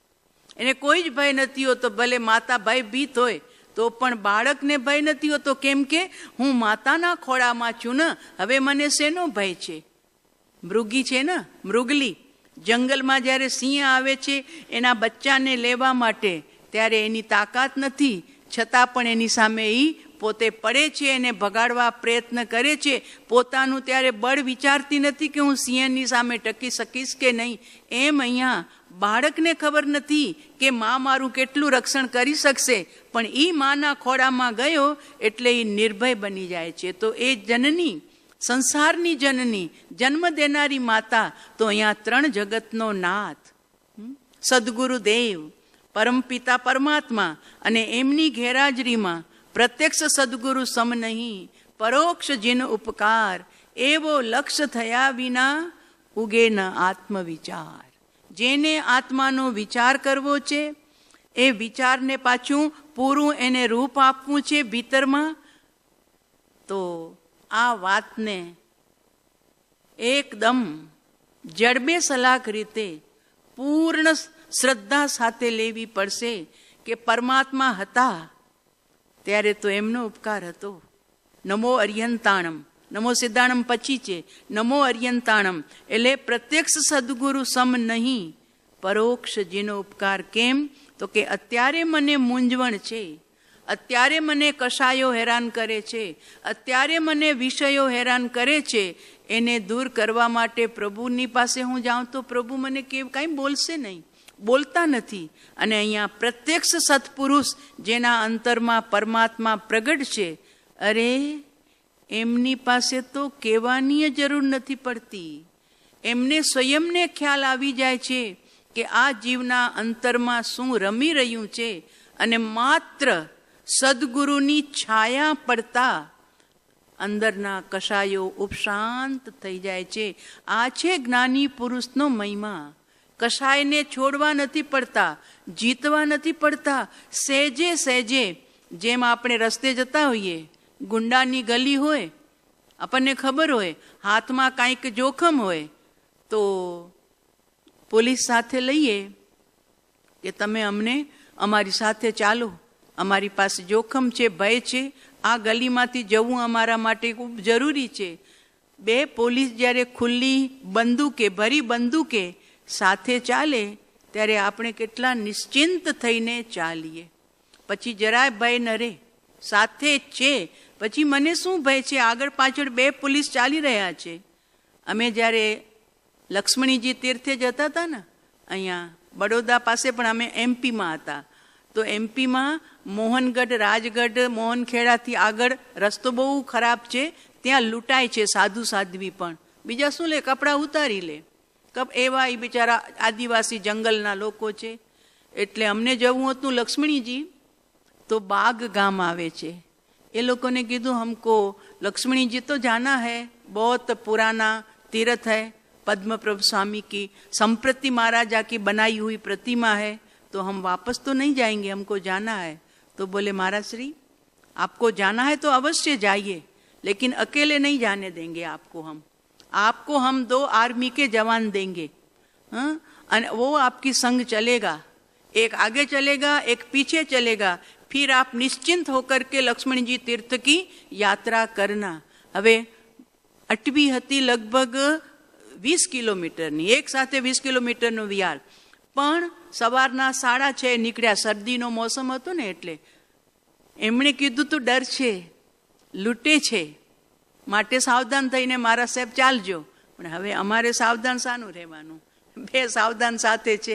એને કોઈ જ ભય નથી હોતો, ભલે માતા ભયભીત હોય તો પણ બાળકને ભય નથી હોતો. કેમ કે હું માતાના ખોળામાં છું ને, હવે મને શેનો ભય છે? મૃગી છે ને, મૃગલી. જંગલમાં જ્યારે સિંહ આવે છે એના બચ્ચાને લેવા માટે, ત્યારે એની તાકાત નથી, છતાં પણ એની સામે એ પોતે પડે છે, એને ભગાડવા પ્રયત્ન કરે છે. પોતાનું ત્યારે બળ વિચારતી નથી કે હું સિંહની સામે ટકી શકીશ કે નહીં. એમ અહીંયા બાળકને ખબર નથી કે મા મારું કેટલું રક્ષણ કરી શકશે, પણ એ માના ખોળામાં ગયો એટલે એ નિર્ભય બની જાય છે. તો એ જનની સંસારની જનની, જન્મ દેનારી માતા, તો અહીંયા 3 જગતનો નાથ સદગુરુદેવ, પરમપિતા પરમાત્મા, અને એમની ગેરહાજરીમાં પ્રત્યક્ષ સદગુરુ સમ નહીં, પરોક્ષ જીન ઉપકાર, એવો લક્ષ્ય થયા વિના ઉગે ન આત્મવિચાર. જેને આત્માનો વિચાર કરવો છે, એ વિચારને પાછું પૂરું એને રૂપ આપવું છે ભીતરમાં, તો આ વાતને એકદમ જડબે સલાક રીતે પૂર્ણ શ્રદ્ધા સાથે લેવી પડશે કે પરમાત્મા હતા ત્યારે તો એમનો ઉપકાર હતો. નમો અર્યંતાણમ, નમો સિદ્ધાણમ પછી છે, નમો અર્યંતાણમ એટલે પ્રત્યક્ષ સદગુરુ સમ નહીં, પરોક્ષ જેનો ઉપકાર. કેમ? તો કે અત્યારે મને મૂંઝવણ છે, અત્યારે મને કશાયો હેરાન કરે છે, અત્યારે મને વિષયો હેરાન કરે છે, એને દૂર કરવા માટે પ્રભુની પાસે હું જાઉં તો પ્રભુ મને કાંઈ બોલશે નહીં, બોલતા નથી. અને અહીંયા પ્રત્યક્ષ સત્પુરુષ જેના અંતરમાં પરમાત્મા પ્રગટ છે, અરે એમની પાસે તો કહેવાની જરૂર નથી પડતી. એમને સ્વયંને ખ્યાલ આવી જાય છે કે આ જીવના અંતરમાં શું રમી રહ્યું છે, અને માત્ર સદગુરુની છાયા પડતા અંદરના કશાયો ઉપશાંત થઈ જાય છે. આ છે જ્ઞાની પુરુષનો મહિમા. કશાયને છોડવા નથી પડતા, જીતવા નથી પડતા. સહેજે સહેજે, જેમ આપણે રસ્તે જતા હોઈએ, ગુંડાની ગલી હોય, આપણને ખબર હોય હાથમાં કાંઈક જોખમ હોય, તો પોલીસ સાથે લઈએ કે તમે અમને અમારી સાથે ચાલો, અમારી પાસે જોખમ છે, ભય છે, આ ગલીમાંથી જવું અમારા માટે ખૂબ જરૂરી છે. 2 પોલીસ જ્યારે ખુલ્લી બંદૂકે, ભરી બંદૂકે સાથે ચાલે ત્યારે આપણે કેટલા નિશ્ચિંત થઈને ચાલીએ. પછી જરાય ભય ન રહે, સાથે જ છે. પછી મને શું ભય છે, આગળ પાછળ 2 પોલીસ ચાલી રહ્યા છે. અમે જ્યારે લક્ષ્મણીજી તીર્થે જતા હતા ને, અહીંયા બડોદા પાસે, પણ અમે એમપીમાં હતા, તો એમપીમાં મોહનગઢ, રાજગઢ, મોહનખેડાથી આગળ રસ્તો બહુ ખરાબ છે, ત્યાં લૂંટાય છે સાધુ સાધ્વી પણ. બીજા શું લે, કપડાં ઉતારી લે. એવા એ બિચારા આદિવાસી જંગલના લોકો છે. એટલે અમને જવું હતું લક્ષ્મણીજી, તો બાગ ગામ આવે છે. એ લોકોને કીધું हमको लक्ष्मणी जी तो जाना है, बहुत पुराना तीर्थ है, पद्म प्रभु स्वामी की संप्रति महाराजा की बनाई हुई प्रतिमा है, तो हम वापस तो नहीं जाएंगे, हमको जाना है. तो बोले महाराज श्री आपको जाना है तो अवश्य जाइए, लेकिन अकेले नहीं जाने देंगे आपको हम 2 आर्मी के जवान देंगे. वो आपकी संग चलेगा, एक आगे चलेगा, एक पीछे चलेगा, फिर आप निश्चिंत होकर के लक्ष्मण जी तीर्थ की यात्रा करना. હવે અટવી હતી લગભગ 20 કિલોમીટરની, એક સાથે 20 કિલોમીટરનો વિહાર. પણ સવારના 6:30 નીકળ્યા, શરદીનો મોસમ હતો ને, એટલે એમણે કીધું તો ડર છે, લૂંટે છે, માટે સાવધાન થઈને મારા સાહેબ ચાલજો. પણ હવે અમારે સાવધાન શાનું રહેવાનું, 2 સાવધાન સાથે છે,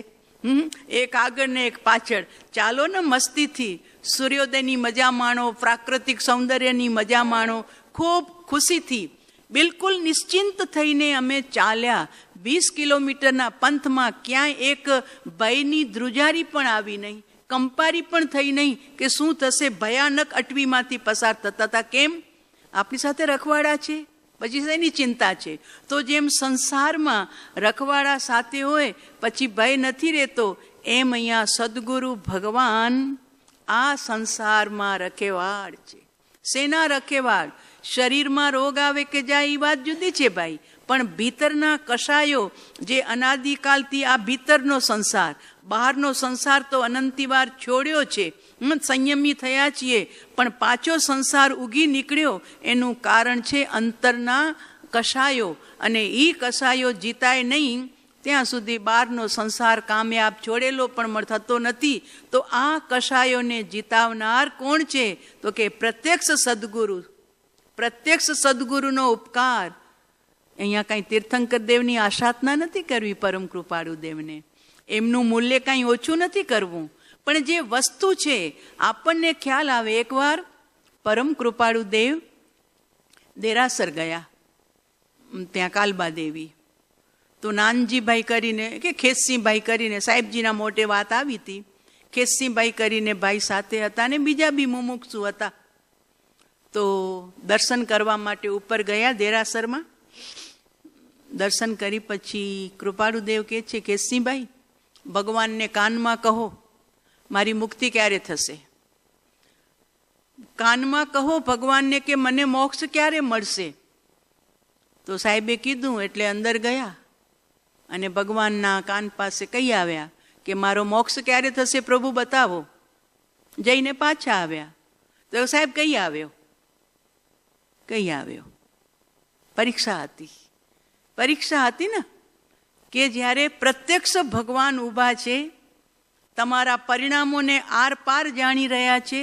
એક આગળ ને એક પાછળ. ચાલો ને મસ્તીથી, સૂર્યોદયની મજા માણો, પ્રાકૃતિક સૌંદર્યની મજા માણો, ખૂબ ખુશીથી, બિલકુલ નિશ્ચિંત થઈને અમે ચાલ્યા. 20 કિલોમીટરના પંથમાં ક્યાંય એક ભયની ધ્રુજારી પણ આવી નહીં, કંપારી પણ થઈ નહીં કે શું થશે. ભયાનક અટવીમાંથી પસાર થતા હતા. કેમ? આપણી સાથે રખવાડા છે, પછી શેની ચિંતા છે? તો જેમ સંસારમાં રખવાડા સાથે હોય પછી ભય નથી રહેતો, એમ અહીંયા સદગુરુ ભગવાન આ સંસારમાં રખેવાળ છે. શેના રખેવાળ? શરીરમાં રોગ આવે કે જાય એ વાત જુદી છે ભાઈ, પણ ભીતરના કશાયો જે અનાદિકાલથી આ ભીતરનો સંસાર, બહારનો સંસાર તો અનંતિવાર છોડ્યો છે, સંયમી થયા છીએ, પણ પાછો સંસાર ઉગી નીકળ્યો એનું કારણ છે અંતરના કશાયો. અને એ કશાયો જીતાય નહીં ત્યાં સુધી બહારનો સંસાર કામયાબ છોડેલો પણ થતો નથી. તો આ કશાયોને જીતાવનાર કોણ છે? તો કે પ્રત્યક્ષ સદગુરુ. પ્રત્યક્ષ સદગુરુનો ઉપકાર. અહીંયા કાંઈ તીર્થંકર દેવની આશાતના નથી કરવી, પરમ કૃપાળુ દેવને એમનું મૂલ્ય કાંઈ ઓછું નથી કરવું, પણ જે વસ્તુ છે આપણને ખ્યાલ આવે. એકવાર પરમ કૃપાળુ દેવ દેરાસર ગયા, ત્યાં કાલબા દેવી. તો નાનજીભાઈ કરીને કે ખેતસિંહભાઈ કરીને સાહેબજીના મોટે વાત આવી હતી. ખેતસિંહભાઈ કરીને ભાઈ સાથે હતા ને બીજા બી મુમુક્ષુ હતા. તો દર્શન કરવા માટે ઉપર ગયા દેરાસરમાં. દર્શન કરી પછી કૃપાળુદેવ કહે છે, ખેતસિંહભાઈ ભગવાનને કાનમાં કહો મારી મુક્તિ ક્યારે થશે. કાનમાં કહો ભગવાનને કે મને મોક્ષ ક્યારે મળશે. તો સાહેબે કીધું એટલે અંદર ગયા અને ભગવાનના કાન પાસે કહી આવ્યા કે મારો મોક્ષ ક્યારે થશે પ્રભુ બતાવો. જઈને પાછા આવ્યા તો સાહેબ કઈ આવ્યો પરીક્ષા હતી. પરીક્ષા હતી ને કે જ્યારે પ્રત્યક્ષ ભગવાન ઊભા છે, તમારા પરિણામોને આર પાર જાણી રહ્યા છે,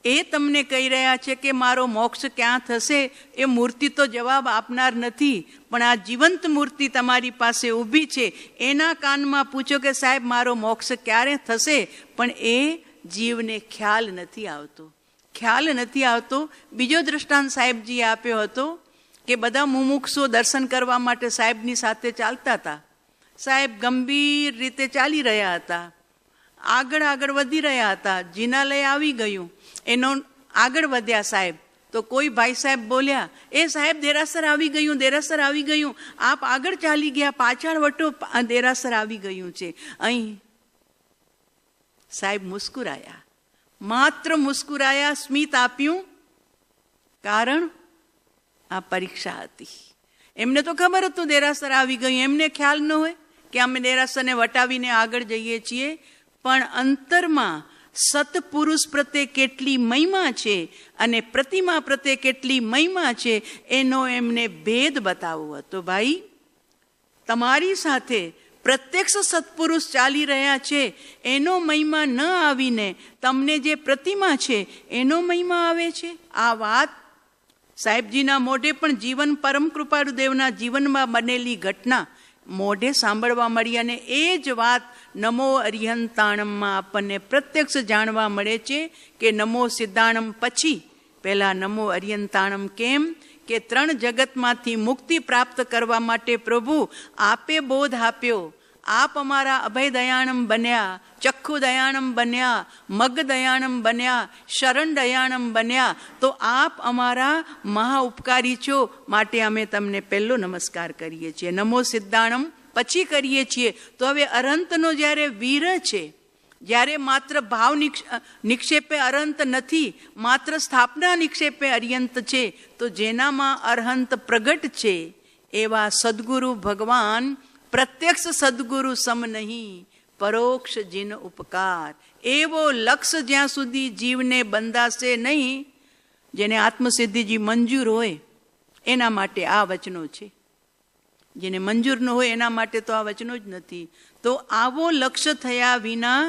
એ તમને કહી રહ્યા છે કે મારો મોક્ષ ક્યાં થશે. એ મૂર્તિ તો જવાબ આપનાર નથી, પણ આ જીવંત મૂર્તિ તમારી પાસે ઊભી છે, એના કાનમાં પૂછો કે સાહેબ મારો મોક્ષ ક્યારે થશે. પણ એ જીવને ખ્યાલ નથી આવતો. બીજો દ્રષ્ટાંત સાહેબજીએ આપ્યો હતો કે બધા મુમુક્ષો દર્શન કરવા માટે સાહેબની સાથે ચાલતા હતા. સાહેબ ગંભીર રીતે ચાલી રહ્યા હતા, આગળ વધી રહ્યા હતા. જિનાલય આવી ગયું, એનો આગળ વધ્યા સાહેબ. તો કોઈ ભાઈ સાહેબ બોલ્યા, એ સાહેબ દેરાસર આવી ગયું, આપ આગળ ચાલી ગયા, પાછળ વટો, દેરાસર આવી ગયું છે. અહીં સાહેબ મુસ્કુરાયા, માત્ર મુસ્કુરાયા, સ્મિત આપ્યું. કારણ આ પરીક્ષા હતી. એમને તો ખબર હતું દેરાસર આવી ગયું, એમને ખ્યાલ ન હોય કે અમે દેરાસરને વટાવીને આગળ જઈએ છીએ. પણ અંતરમાં સત્પુરુષ પ્રત્યે કેટલી મહિમા છે અને પ્રતિમા પ્રત્યે કેટલી મહિમા છે એનો એમને ભેદ બતાવવો હતો. ભાઈ તમારી સાથે પ્રત્યક્ષ સત્પુરુષ ચાલી રહ્યા છે, એનો મહિમા ન આવીને તમને જે પ્રતિમા છે એનો મહિમા આવે છે. આ વાત સાહેબજીના મોઢે પણ જીવન પરમ કૃપાળુદેવના જીવનમાં બનેલી ઘટના મોઢે સાંભળવા મળી. અને એ જ વાત નમો અરિહંતાણમમાં આપણને પ્રત્યક્ષ જાણવા મળે છે કે નમો સિદ્ધાણમ પછી પહેલા નમો અરિહંતાણમ. કેમ કે 3 જગતમાંથી મુક્તિ પ્રાપ્ત કરવા માટે પ્રભુ આપે બોધ આપ્યો. આપ અમારા અભય દયાણમ બન્યા, ચક્ષુ દયાણમ બન્યા, મગ દયાણમ બન્યા, શરણ દયાણમ બન્યા. તો આપ અમારા મહા ઉપકારી છો, માટે અમે તમને પહેલો નમસ્કાર કરીએ છીએ. નમો સિદ્ધાણમ પછી કરીએ છીએ. તો હવે અરંતનો જ્યારે વીર છે, જ્યારે માત્ર ભાવ નિક્ષેપે અરંત નથી, માત્ર સ્થાપના નિક્ષેપે અર્યંત છે, તો જેનામાં અરહંત પ્રગટ છે એવા સદગુરુ ભગવાન પ્રત્યક્ષ સદગુરુ સમ નહીં, પરોક્ષ જીન ઉપકાર. એવો લક્ષ જ્યાં સુધી જીવને બંધાશે નહીં, જેને આત્મસિદ્ધિજી મંજૂર હોય એના માટે આ વચનો છે. જેને મંજૂર ન હોય એના માટે તો આ વચનો જ નથી. તો આવો લક્ષ્ય થયા વિના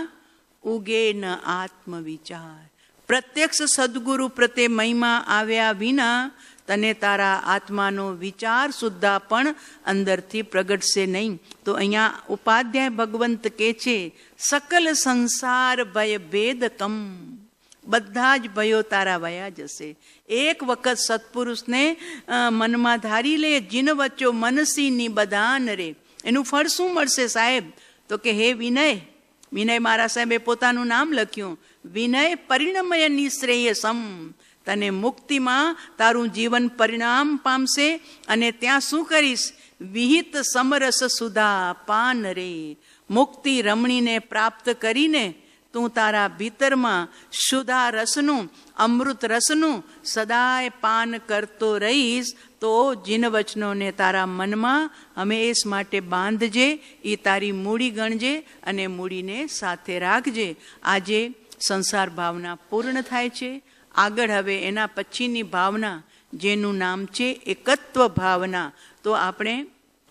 ઉગે ન આત્મવિચાર. પ્રત્યક્ષ સદગુરુ પ્રત્યે મહિમા આવ્યા વિના તને તારા આત્માનો વિચાર સુદ્ધા પણ અંદરથી પ્રગટશે નહીં. તો અહીંયા ઉપાધ્યાય ભગવંત કહે છે, સકલ સંસાર ભય ભેદ કમ, બધા જ ભયો તારા વયા જશે. એક વખત સત્પુરુષને મનમાં ધારી લે, જીન વચ્ચો મનસીની બધાન રે. એનું ફળ શું મળશે સાહેબ? તો કે હે વિનય મારા સાહેબે પોતાનું નામ લખ્યું, વિનય પરિણમય નિશ્રેયસમ. તને મુક્તિમાં તારું જીવન પરિણામ પામશે અને ત્યાં શું કરીશ? વિહિત સમરસ સુધા પાન રે. મુક્તિ રમણીને પ્રાપ્ત કરીને તું તારા ભીતરમાં શુદ્ધા રસનું, અમૃત રસનું સદાય પાન કરતો રહીશ. તો જીન વચનોને તારા મનમાં હંમેશ માટે બાંધજે, એ તારી મૂડી ગણજે અને મૂડીને સાથે રાખજે. આજે સંસાર ભાવના પૂર્ણ થાય છે. આગળ હવે એના પછીની ભાવના જેનું નામ છે એકત્વ ભાવના. તો આપણે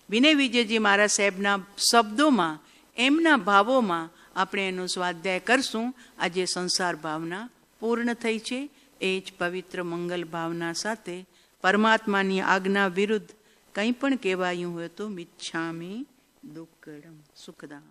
વિનય વિજયજી મહારાજ સાહેબના શબ્દોમાં, એમના ભાવોમાં આપણે એનો સ્વાધ્યાય કરશું. આજે સંસાર ભાવના પૂર્ણ થઈ છે. એ જ પવિત્ર મંગલ ભાવના સાથે પરમાત્માની આજ્ઞા વિરુદ્ધ કંઈ પણ કહેવાયું હોય તો મિચ્છામિ દુક્કડમ સુખદામ.